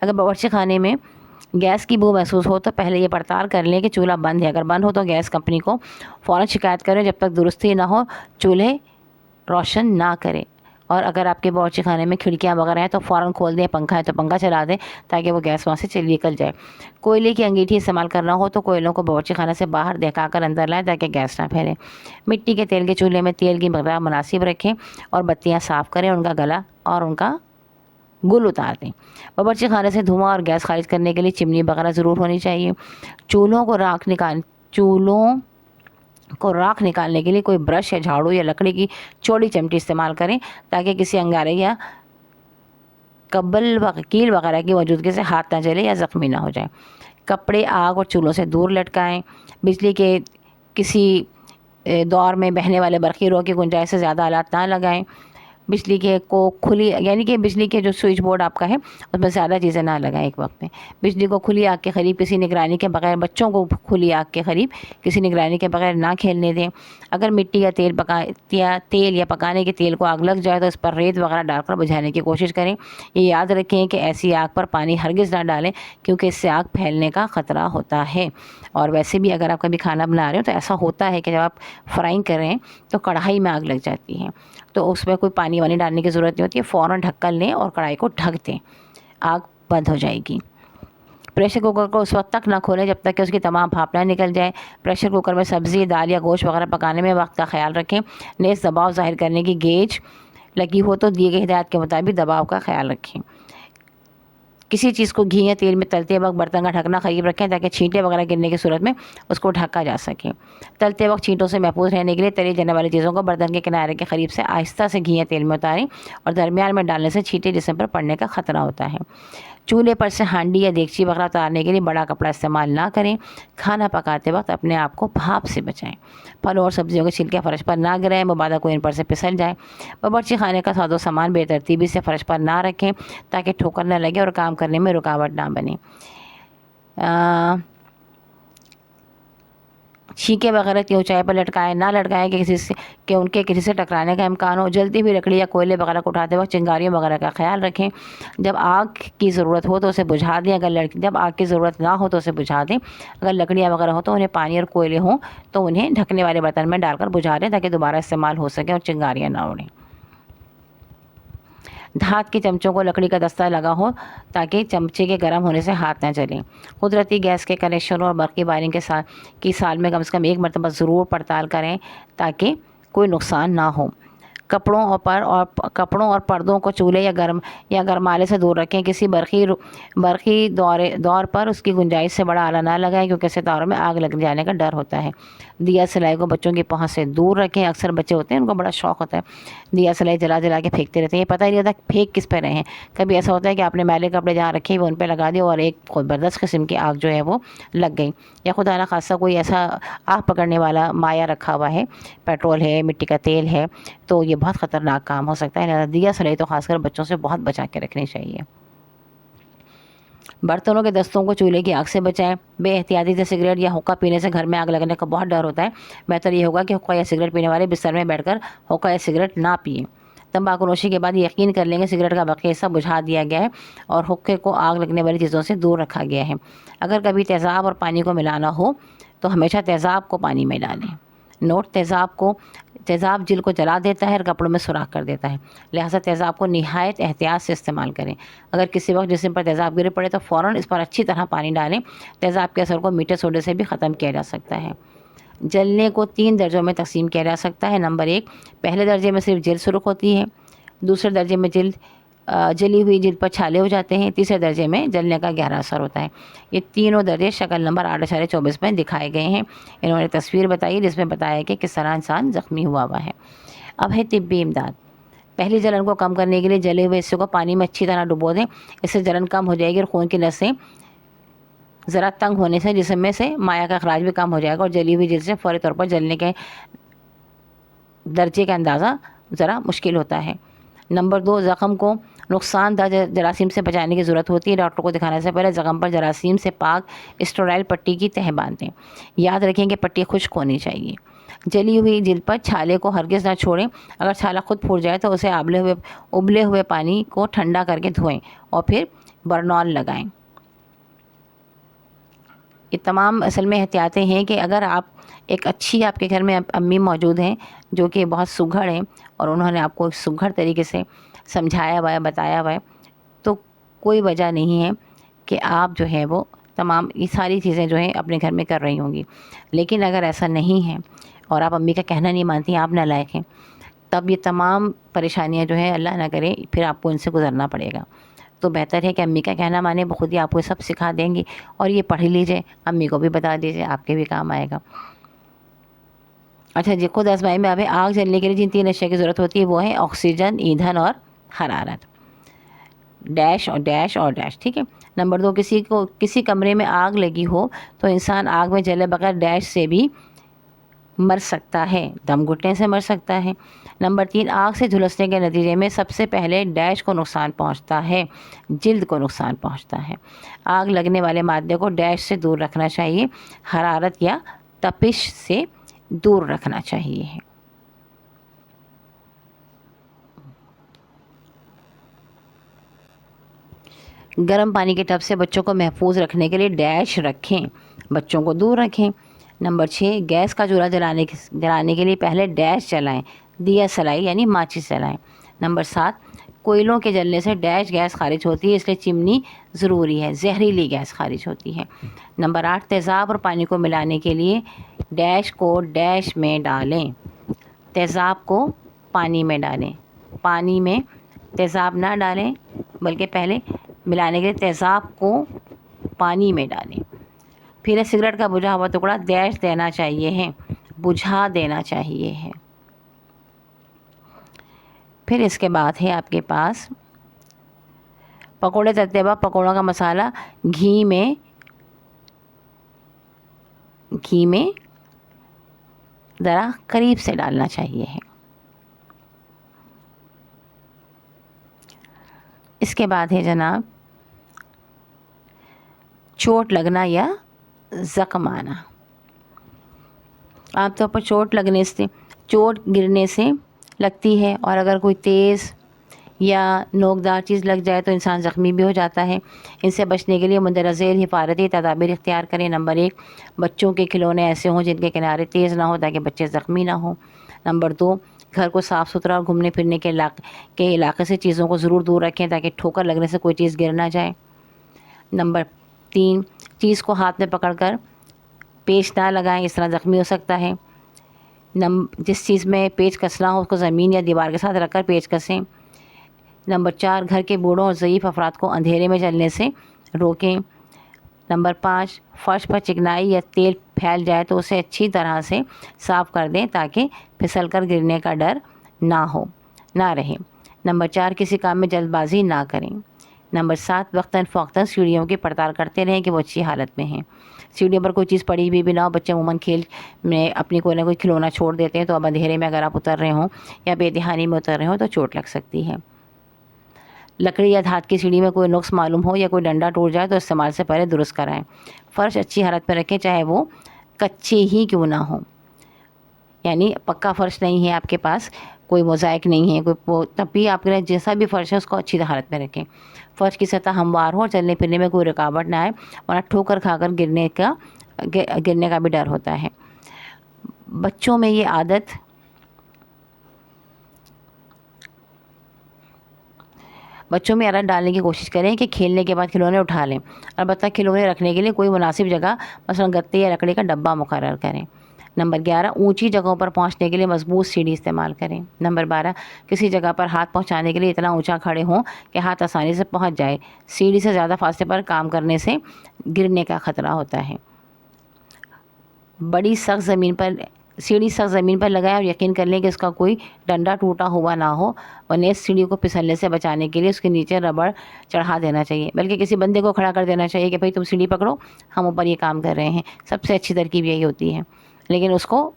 اگر باورچی خانے میں گیس کی بو محسوس ہو تو پہلے یہ پڑتال کر لیں کہ چولہا بند ہے، اگر بند ہو تو گیس کمپنی کو فوراً شکایت کریں، جب تک درستی نہ ہو چولہے روشن نہ کریں، اور اگر آپ کے باورچی خانے میں کھڑکیاں وغیرہ ہیں تو فوراً کھول دیں، پنکھا ہے تو پنکھا چلا دیں تاکہ وہ گیس وہاں سے نکل جائے۔ کوئلے کی انگیٹھی استعمال کرنا ہو تو کوئلوں کو باورچی خانے سے باہر دہکا کر اندر لائیں تاکہ گیس نہ پھیلے۔ مٹی کے تیل کے چولہے میں تیل کی مقدار مناسب رکھیں اور بتیاں صاف کریں، ان کا گلا اور ان کا گل اتار دیں۔ باورچی خانے سے دھواں اور گیس خارج کرنے کے لیے چمنی وغیرہ ضرور ہونی چاہیے۔ چولہوں کو راکھ نکالنے کے لیے کوئی برش یا جھاڑو یا لکڑی کی چوڑی چمٹی استعمال کریں تاکہ کسی انگارے یا کیل وغیرہ کی موجودگی سے ہاتھ نہ جلے یا زخمی نہ ہو جائے۔ کپڑے آگ اور چولہوں سے دور لٹکائیں۔ بجلی کے کسی دور میں بہنے والے برقی رو کی گنجائش سے زیادہ آلات نہ لگائیں. بجلی کے کو کھلی یعنی کہ بجلی کے جو سوئچ بورڈ آپ کا ہے اس میں زیادہ چیزیں نہ لگائیں ایک وقت میں. بجلی کو کھلی آگ کے قریب کسی نگرانی کے بغیر، بچوں کو کھلی آگ کے قریب کسی نگرانی کے بغیر نہ کھیلنے دیں. اگر مٹی یا تیل یا پکانے کے تیل کو آگ لگ جائے تو اس پر ریت وغیرہ ڈال کر بجھانے کی کوشش کریں. یہ یاد رکھیں کہ ایسی آگ پر پانی ہرگز نہ ڈالیں کیونکہ اس سے آگ پھیلنے کا خطرہ ہوتا ہے. اور ویسے بھی اگر آپ کبھی کھانا بنا رہے ہو تو ایسا ہوتا ہے کہ جب آپ فرائنگ کر رہے ہیں تو کڑھائی میں آگ لگ جاتی ہے، تو اس میں کوئی پانی وانی ڈالنے کی ضرورت نہیں ہوتی ہے. فوراً ڈھکن لیں اور کڑھائی کو ڈھک دیں، آگ بند ہو جائے گی. پریشر کوکر کو اس وقت تک نہ کھولیں جب تک کہ اس کی تمام بھاپ نہ نکل جائے. پریشر کوکر میں سبزی، دال یا گوشت وغیرہ پکانے میں وقت کا خیال رکھیں. نیز دباؤ ظاہر کرنے کی گیج لگی ہو تو دیے گئے ہدایات کے مطابق دباؤ کا خیال رکھیں. کسی چیز کو گھی یا تیل میں تلتے وقت برتن کا ڈھکنا قریب رکھیں تاکہ چھینٹے وغیرہ گرنے کی صورت میں اس کو ڈھکا جا سکے. تلتے وقت چھینٹوں سے محفوظ رہنے کے لیے تلی جانے والی چیزوں کو برتن کے کنارے کے قریب سے آہستہ سے گھی یا تیل میں اتاریں اور درمیان میں ڈالنے سے چھینٹے جسم پر پڑنے کا خطرہ ہوتا ہے. چولہے پر سے ہانڈی یا دیگچی وغیرہ اتارنے کے لیے بڑا کپڑا استعمال نہ کریں. کھانا پکاتے وقت اپنے آپ کو بھاپ سے بچائیں. پھلوں اور سبزیوں کے چھلکے فرش پر نہ گرائیں، مبادا کوئی ان پر سے پھسل جائے. باورچی خانے کا ساز و سامان بے ترتیبی سے فرش پر نہ رکھیں تاکہ ٹھوکر نہ لگے اور کام کرنے میں رکاوٹ نہ بنے. چھینکے وغیرہ کی اونچائی پر لٹکائیں، نہ لٹکائیں کہ ان کے کسی سے ٹکرانے کا امکان ہو. جلتی ہوئی لکڑی یا کوئلے وغیرہ کو اٹھاتے وقت چنگاریوں وغیرہ کا خیال رکھیں. جب آگ کی ضرورت ہو تو اسے بجھا دیں، جب آگ کی ضرورت نہ ہو تو اسے بجھا دیں. اگر لکڑیاں وغیرہ ہو تو انہیں پانی اور کوئلے ہوں تو انہیں ڈھکنے والے برتن میں ڈال کر بجھا دیں تاکہ دوبارہ استعمال ہو سکے اور چنگاریاں نہ اڑیں. دھات کے چمچوں کو لکڑی کا دستہ لگا ہو تاکہ چمچے کے گرم ہونے سے ہاتھ نہ جلیں. قدرتی گیس کے کنیکشنوں اور برقی وائرنگ کی سال میں کم سے کم ایک مرتبہ ضرور پڑتال کریں تاکہ کوئی نقصان نہ ہو. کپڑوں اور پردوں کو چولہے یا گرمالے سے دور رکھیں. کسی برقی دور پر اس کی گنجائش سے بڑا آلہ نہ لگائیں کیونکہ ستاروں میں آگ لگ جانے کا ڈر ہوتا ہے. دیا سلائی کو بچوں کی پہنچ سے دور رکھیں. اکثر بچے ہوتے ہیں ان کو بڑا شوق ہوتا ہے دیا سلائی جلا جلا کے پھینکتے رہتے ہیں. یہ پتہ ہی نہیں ہوتا پھینک کس پہ رہے ہیں. کبھی ایسا ہوتا ہے کہ آپ نے میلے کپڑے جہاں رکھے وہ ان پہ لگا دیے اور ایک زبردست قسم کی آگ جو ہے وہ لگ گئی. یا خدا نہ خاصہ کوئی ایسا آگ پکڑنے والا مایا رکھا ہوا ہے، پیٹرول ہے، مٹی کا تیل ہے، تو یہ بہت خطرناک کام ہو سکتا ہے. لہٰذا دیا سلائی تو خاص کر بچوں سے بہت بچا کے رکھنی چاہیے. برتنوں کے دستوں کو چولہے کی آگ سے بچائیں. بے احتیاطی سے سگریٹ یا حقہ پینے سے گھر میں آگ لگنے کا بہت ڈر ہوتا ہے. بہتر یہ ہوگا کہ حقہ یا سگریٹ پینے والے بستر میں بیٹھ کر حقہ یا سگریٹ نہ پئیں. تمباکو نوشی کے بعد یقین کر لیں گے سگریٹ کا باقی حصہ بجھا دیا گیا ہے اور حقے کو آگ لگنے والی چیزوں سے دور رکھا گیا ہے. اگر کبھی تیزاب اور پانی کو ملانا ہو تو ہمیشہ تیزاب کو پانی میں ڈالیں. نوٹ: تیزاب جلد کو جلا دیتا ہے اور کپڑوں میں سوراخ کر دیتا ہے، لہٰذا تیزاب کو نہایت احتیاط سے استعمال کریں. اگر کسی وقت جسم پر تیزاب گر پڑے تو فوراً اس پر اچھی طرح پانی ڈالیں. تیزاب کے اثر کو میٹھے سوڈے سے بھی ختم کیا جا سکتا ہے. جلنے کو 3 درجوں میں تقسیم کیا جا سکتا ہے. نمبر 1، پہلے درجے میں صرف جلد سرخ ہوتی ہے. دوسرے درجے میں جلی ہوئی جلد پر چھالے ہو جاتے ہیں. تیسرے درجے میں جلنے کا گہرا اثر ہوتا ہے. یہ تینوں درجے شکل نمبر 8.24 میں دکھائے گئے ہیں. انہوں نے تصویر بتائی جس میں بتایا کہ کس طرح انسان زخمی ہوا ہے. اب ہے طبی امداد. پہلی جلن کو کم کرنے کے لیے جلے ہوئے حصے کو پانی میں اچھی طرح ڈبو دیں. اس سے جلن کم ہو جائے گی اور خون کی نسیں ذرا تنگ ہونے سے جسم میں سے مائع کا اخراج بھی کم ہو جائے گا اور جلی ہوئی جلد سے فوری طور پر جلنے کے درجے کا اندازہ ذرا مشکل ہوتا ہے. نمبر 2، زخم کو نقصان دہ جراثیم سے بچانے کی ضرورت ہوتی ہے. ڈاکٹر کو دکھانے سے پہلے زخم پر جراثیم سے پاک اسٹیرائل پٹی کی تہ باندھ دیں. یاد رکھیں کہ پٹی خشک ہونی چاہیے. جلی ہوئی جلد پر چھالے کو ہرگز نہ چھوڑیں. اگر چھالا خود پھوٹ جائے تو اسے ابلے ہوئے پانی کو ٹھنڈا کر کے دھوئیں اور پھر برنول لگائیں. یہ تمام اصل میں احتیاطیں ہیں کہ اگر آپ کے گھر میں امی موجود ہیں جو کہ بہت سگھڑ ہیں اور انہوں نے آپ کو سگھڑ طریقے سے سمجھایا ہوا ہے، بتایا ہوا ہے، تو کوئی وجہ نہیں ہے کہ آپ جو ہے وہ تمام یہ ساری چیزیں جو ہیں اپنے گھر میں کر رہی ہوں گی. لیکن اگر ایسا نہیں ہے اور آپ امی کا کہنا نہیں مانتی ہیں، آپ نالائق ہیں، تب یہ تمام پریشانیاں جو ہیں اللہ نہ کرے پھر آپ کو ان سے گزرنا پڑے گا. تو بہتر ہے کہ امی کا کہنا مانیں. بخود ہی آپ کو سب سکھا دیں گی اور یہ پڑھ لیجئے، امی کو بھی بتا دیجئے، آپ کے بھی کام آئے گا. اچھا جی، خود آزمائی میں آگ جلنے کے لیے جن 3 اشیاء کی ضرورت ہوتی ہے وہ ہیں آکسیجن، ایندھن اور حرارت. ڈیش اور ڈیش اور ڈیش، ٹھیک ہے. نمبر 2، کسی کمرے میں آگ لگی ہو تو انسان آگ میں جلے بغیر ڈیش سے بھی مر سکتا ہے، دم گھٹنے سے مر سکتا ہے۔ نمبر 3، آگ سے جھلسنے کے نتیجے میں سب سے پہلے ڈیش کو نقصان پہنچتا ہے، جلد کو نقصان پہنچتا ہے۔ آگ لگنے والے مادے کو ڈیش سے دور رکھنا چاہیے، حرارت یا تپش سے دور رکھنا چاہیے۔ گرم پانی کے ٹب سے بچوں کو محفوظ رکھنے کے لیے ڈیش رکھیں، بچوں کو دور رکھیں۔ نمبر 6، گیس کا چولہا جلانے کے لیے پہلے ڈیش جلائیں، دیا سلائی یعنی ماچس جلائیں۔ نمبر 7، کوئلوں کے جلنے سے ڈیش گیس خارج ہوتی ہے، اس لیے چمنی ضروری ہے، زہریلی گیس خارج ہوتی ہے۔ نمبر 8، تیزاب اور پانی کو ملانے کے لیے ڈیش کو ڈیش میں ڈالیں، تیزاب کو پانی میں ڈالیں، پانی میں تیزاب نہ ڈالیں بلکہ پہلے ملانے کے لیے تیزاب کو پانی میں ڈالیں۔ پھر سگریٹ کا بجھا ہوا ٹکڑا ڈیش دینا چاہیے ہے، بجھا دینا چاہیے ہے۔ پھر اس کے بعد ہے آپ کے پاس پکوڑے تلتے وقت پکوڑوں کا مسالہ گھی میں ذرا قریب سے ڈالنا چاہیے ہے۔ اس کے بعد ہے جناب چوٹ لگنا یا زخم آنا۔ عام طور پر چوٹ گرنے سے لگتی ہے، اور اگر کوئی تیز یا نوکدار چیز لگ جائے تو انسان زخمی بھی ہو جاتا ہے۔ ان سے بچنے کے لیے مندرجہ ذیل حفاظتی تدابیر اختیار کریں۔ نمبر 1، بچوں کے کھلونے ایسے ہوں جن کے کنارے تیز نہ ہوں تاکہ بچے زخمی نہ ہوں۔ نمبر 2، گھر کو صاف ستھرا اور گھومنے پھرنے کے علاقے سے چیزوں کو ضرور دور رکھیں تاکہ ٹھوکر لگنے سے کوئی چیز گر نہ جائے۔ نمبر 3، چیز کو ہاتھ میں پکڑ کر پیچ نہ لگائیں، اس طرح زخمی ہو سکتا ہے۔ جس چیز میں پیچ کسنا ہو اس کو زمین یا دیوار کے ساتھ رکھ کر پیچ کسیں۔ نمبر 4، گھر کے بوڑھوں اور ضعیف افراد کو اندھیرے میں چلنے سے روکیں۔ نمبر 5، فرش پر چکنائی یا تیل پھیل جائے تو اسے اچھی طرح سے صاف کر دیں تاکہ پھسل کر گرنے کا ڈر نہ رہے۔ نمبر 4، کسی کام میں جلد بازی نہ کریں۔ نمبر 7، وقتاً فوقتاً سیڑھیوں کی پڑتال کرتے رہیں کہ وہ اچھی حالت میں ہیں۔ سیڑھیوں پر کوئی چیز پڑی بھی نہ ہو، بچے عموماً کھیل میں اپنی کوئی نہ کوئی کھلونا چھوڑ دیتے ہیں، تو اب اندھیرے میں اگر آپ اتر رہے ہوں یا بے دہانی میں اتر رہے ہوں تو چوٹ لگ سکتی ہے۔ لکڑی یا دھات کی سیڑھی میں کوئی نقص معلوم ہو یا کوئی ڈنڈا ٹوٹ جائے تو استعمال سے پہلے درست کرائیں۔ فرش اچھی حالت میں رکھیں چاہے وہ کچے ہی کیوں نہ ہوں، یعنی پکا فرش نہیں ہے آپ کے پاس، کوئی موزائک نہیں ہے تب بھی آپ کے جیسا بھی فرش ہے اس کو اچھی حالت میں رکھیں۔ فرش کی سطح ہموار ہو اور چلنے پھرنے میں کوئی رکاوٹ نہ آئے، ورنہ ٹھوکر کھا کر گرنے کا بھی ڈر ہوتا ہے۔ بچوں میں یہ عادت ڈالنے کی کوشش کریں کہ کھیلنے کے بعد کھلونے اٹھا لیں، البتہ کھلونے رکھنے کے لیے کوئی مناسب جگہ مثلا گتے یا لکڑی کا ڈبہ مقرر کریں۔ نمبر 11، اونچی جگہوں پر پہنچنے کے لیے مضبوط سیڑھی استعمال کریں۔ نمبر 12، کسی جگہ پر ہاتھ پہنچانے کے لیے اتنا اونچا کھڑے ہوں کہ ہاتھ آسانی سے پہنچ جائے۔ سیڑھی سے زیادہ فاصلے پر کام کرنے سے گرنے کا خطرہ ہوتا ہے۔ سیڑھی سخت زمین پر لگائیں اور یقین کر لیں کہ اس کا کوئی ڈنڈا ٹوٹا ہوا نہ ہو، ورنہ اس سیڑھی کو پھسلنے سے بچانے کے لیے اس کے نیچے ربڑ چڑھا دینا چاہیے، بلکہ کسی بندے کو کھڑا کر دینا چاہیے کہ بھائی تم سیڑھی پکڑو، ہم اوپر یہ کام کر رہے ہیں۔ سب سے اچھی ترکیب یہی ہوتی ہے، لیکن اس کو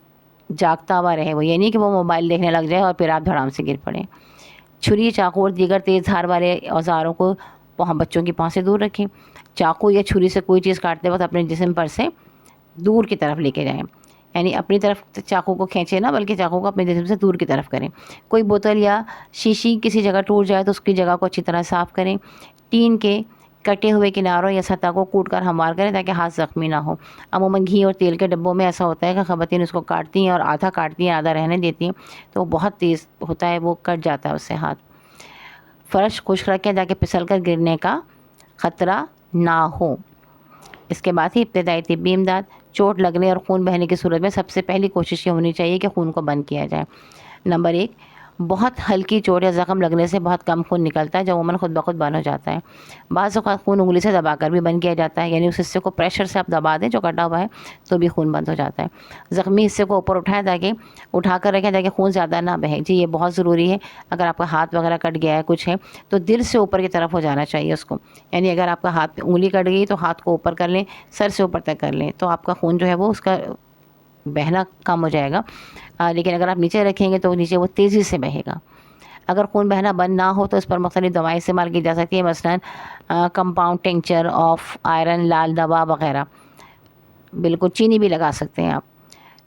جاگتا ہوا رہے، وہ یہ نہیں کہ وہ موبائل دیکھنے لگ جائے اور پھر آپ دھڑام سے گر پڑیں۔ چھری، چاقو اور دیگر تیز دھار والے اوزاروں کو بچوں کی پاؤں سے دور رکھیں۔ چاقو یا چھری سے کوئی چیز کاٹتے وقت اپنے جسم پر سے دور کی طرف لے کے جائیں، یعنی اپنی طرف چاقو کو کھینچے نہ بلکہ چاقو کو اپنے جسم سے دور کی طرف کریں۔ کوئی بوتل یا شیشی کسی جگہ ٹوٹ جائے تو اس کی جگہ کو اچھی طرح صاف کریں۔ ٹین کے کٹے ہوئے کناروں یا سطح کو کوٹ کر ہموار کریں تاکہ ہاتھ زخمی نہ ہو۔ عموماً گھی اور تیل کے ڈبوں میں ایسا ہوتا ہے کہ خواتین اس کو کاٹتی ہیں اور آدھا کاٹتی ہیں آدھا رہنے دیتی ہیں، تو وہ بہت تیز ہوتا ہے، وہ کٹ جاتا ہے اس سے ہاتھ۔ فرش خشک رکھیں تاکہ پھسل کر گرنے کا خطرہ نہ ہو۔ اس کے بعد ہی ابتدائی طبی امداد۔ چوٹ لگنے اور خون بہنے کی صورت میں سب سے پہلی کوشش یہ ہونی چاہیے کہ خون کو بند کیا جائے۔ نمبر 1، بہت ہلکی چوٹ یا زخم لگنے سے بہت کم خون نکلتا ہے جو عموماً خود بخود بند ہو جاتا ہے۔ بعض اوقات خون انگلی سے دبا کر بھی بند کیا جاتا ہے، یعنی اس حصے کو پریشر سے آپ دبا دیں جو کٹا ہوا ہے تو بھی خون بند ہو جاتا ہے۔ زخمی حصے کو اوپر اٹھا کر رکھیں تاکہ خون زیادہ نہ بہے، جی یہ بہت ضروری ہے۔ اگر آپ کا ہاتھ وغیرہ کٹ گیا ہے کچھ ہے تو دل سے اوپر کی طرف ہو جانا چاہیے اس کو، یعنی اگر آپ کا ہاتھ انگلی کٹ گئی تو ہاتھ کو اوپر کر لیں، سر سے اوپر تک کر لیں، تو آپ کا خون جو ہے وہ اس کا بہنا کم ہو جائے گا، لیکن اگر آپ نیچے رکھیں گے تو نیچے وہ تیزی سے بہے گا۔ اگر خون بہنا بند نہ ہو تو اس پر مختلف دوائیں استعمال کی جا سکتی ہیں، مثلاً کمپاؤنڈ ٹنکچر آف آئرن، لال دوا وغیرہ، بالکل چینی بھی لگا سکتے ہیں آپ۔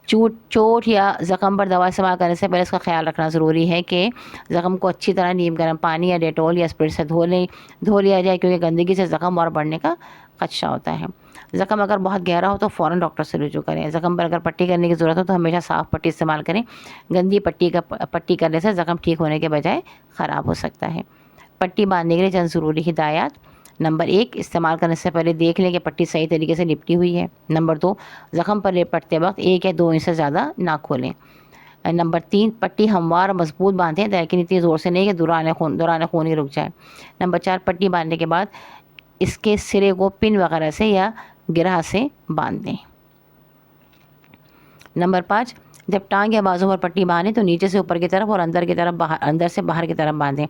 چوٹ یا زخم پر دوا استعمال کرنے سے پہلے اس کا خیال رکھنا ضروری ہے کہ زخم کو اچھی طرح نیم گرم پانی یا ڈیٹول یا اسپرٹ سے دھو لیا جائے، کیونکہ گندگی سے زخم اور بڑھنے کا خدشہ ہوتا ہے۔ زخم اگر بہت گہرا ہو تو فوراً ڈاکٹر سے رجوع کریں۔ زخم پر اگر پٹی کرنے کی ضرورت ہو تو ہمیشہ صاف پٹی استعمال کریں، گندی پٹی کرنے سے زخم ٹھیک ہونے کے بجائے خراب ہو سکتا ہے۔ پٹی باندھنے کے لیے چند ضروری ہدایات: نمبر 1، استعمال کرنے سے پہلے دیکھ لیں کہ پٹی صحیح طریقے سے لپٹی ہوئی ہے۔ نمبر 2، زخم پر لپٹتے وقت 1 یا 2 انچ سے زیادہ نہ کھولیں۔ نمبر 3، پٹی ہموار اور مضبوط باندھیں، لیکن اتنی زور سے نہیں کہ دوران خون ہی رک جائے۔ نمبر 4، پٹی باندھنے کے بعد اس کے سرے کو پن وغیرہ سے یا گرہ سے باندھ دیں۔ نمبر 5، جب ٹانگ یا بازو پر پٹی باندھیں تو نیچے سے اوپر کی طرف اور اندر سے باہر کی طرف باندھیں،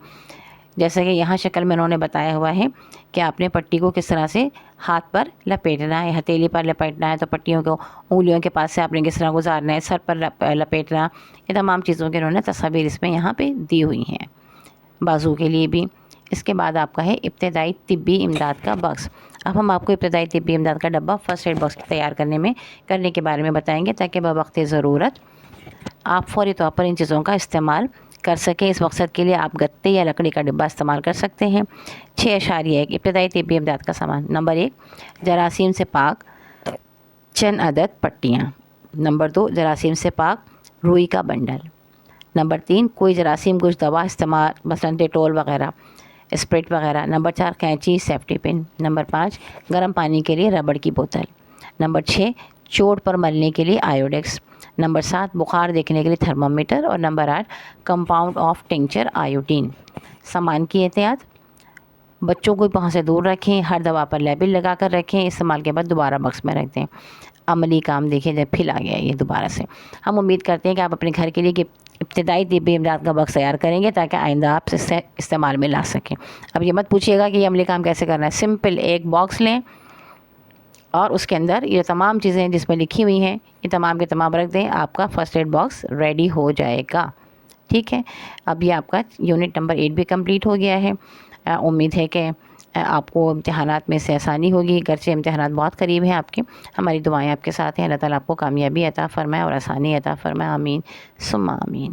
جیسا کہ یہاں شکل میں انہوں نے بتایا ہوا ہے کہ آپ نے پٹی کو کس طرح سے ہاتھ پر لپیٹنا ہے، ہتھیلی پر لپیٹنا ہے تو پٹیوں کو انگلیوں کے پاس سے آپ نے کس طرح گزارنا ہے، سر پر لپیٹنا، یہ تمام چیزوں کے انہوں نے تصاویر اس میں یہاں پہ دی ہوئی ہیں، بازو کے لیے بھی۔ اس کے بعد آپ کا ہے ابتدائی طبی امداد کا باکس۔ اب ہم آپ کو ابتدائی طبی امداد کا ڈبہ فرسٹ ایڈ باکس تیار کرنے کے بارے میں بتائیں گے، تاکہ بوقت ضرورت آپ فوری طور پر ان چیزوں کا استعمال کر سکیں۔ اس مقصد کے لیے آپ گتے یا لکڑی کا ڈبہ استعمال کر سکتے ہیں۔ 6.1 ابتدائی طبی امداد کا سامان۔ نمبر 1، جراثیم سے پاک چند عدد پٹیاں۔ نمبر 2، جراثیم سے پاک روئی کا بنڈل۔ نمبر 3، کوئی جراثیم کچھ دوا استعمال، مثلاً ڈیٹول وغیرہ، اسپرٹ وغیرہ۔ نمبر 4، قینچی، سیفٹی پن۔ نمبر 5، گرم پانی کے لیے ربڑ کی بوتل۔ نمبر 6، چوٹ پر ملنے کے لیے آیوڈیکس۔ نمبر 7، بخار دیکھنے کے لیے تھرمامیٹر۔ اور number 8، compound of tincture iodine. سامان کی احتیاط: بچوں کو وہاں سے دور رکھیں، ہر دوا پر لیبل لگا کر رکھیں، استعمال کے بعد دوبارہ باکس میں رکھ دیں۔ عملی کام دیکھیں، جب پھل آ گیا یہ دوبارہ سے۔ ہم امید کرتے ہیں کہ آپ اپنے گھر کے لیے ابتدائی طبی امداد کا باکس تیار کریں گے، تاکہ آئندہ آپ اسے استعمال میں لا سکیں۔ اب یہ مت پوچھیے گا کہ یہ عملی کام کیسے کرنا ہے، سمپل ایک باکس لیں اور اس کے اندر یہ تمام چیزیں جس میں لکھی ہوئی ہیں یہ تمام کے تمام رکھ دیں، آپ کا فرسٹ ایڈ باکس ریڈی ہو جائے گا۔ ٹھیک ہے، اب یہ آپ کا یونٹ نمبر 8 بھی کمپلیٹ ہو گیا ہے۔ امید ہے کہ آپ کو امتحانات میں سے آسانی ہوگی، گرچہ امتحانات بہت قریب ہیں آپ کے۔ ہماری دعائیں آپ کے ساتھ ہیں، اللہ تعالیٰ آپ کو کامیابی عطا فرمائے اور آسانی عطا فرمائے، آمین ثم آمین۔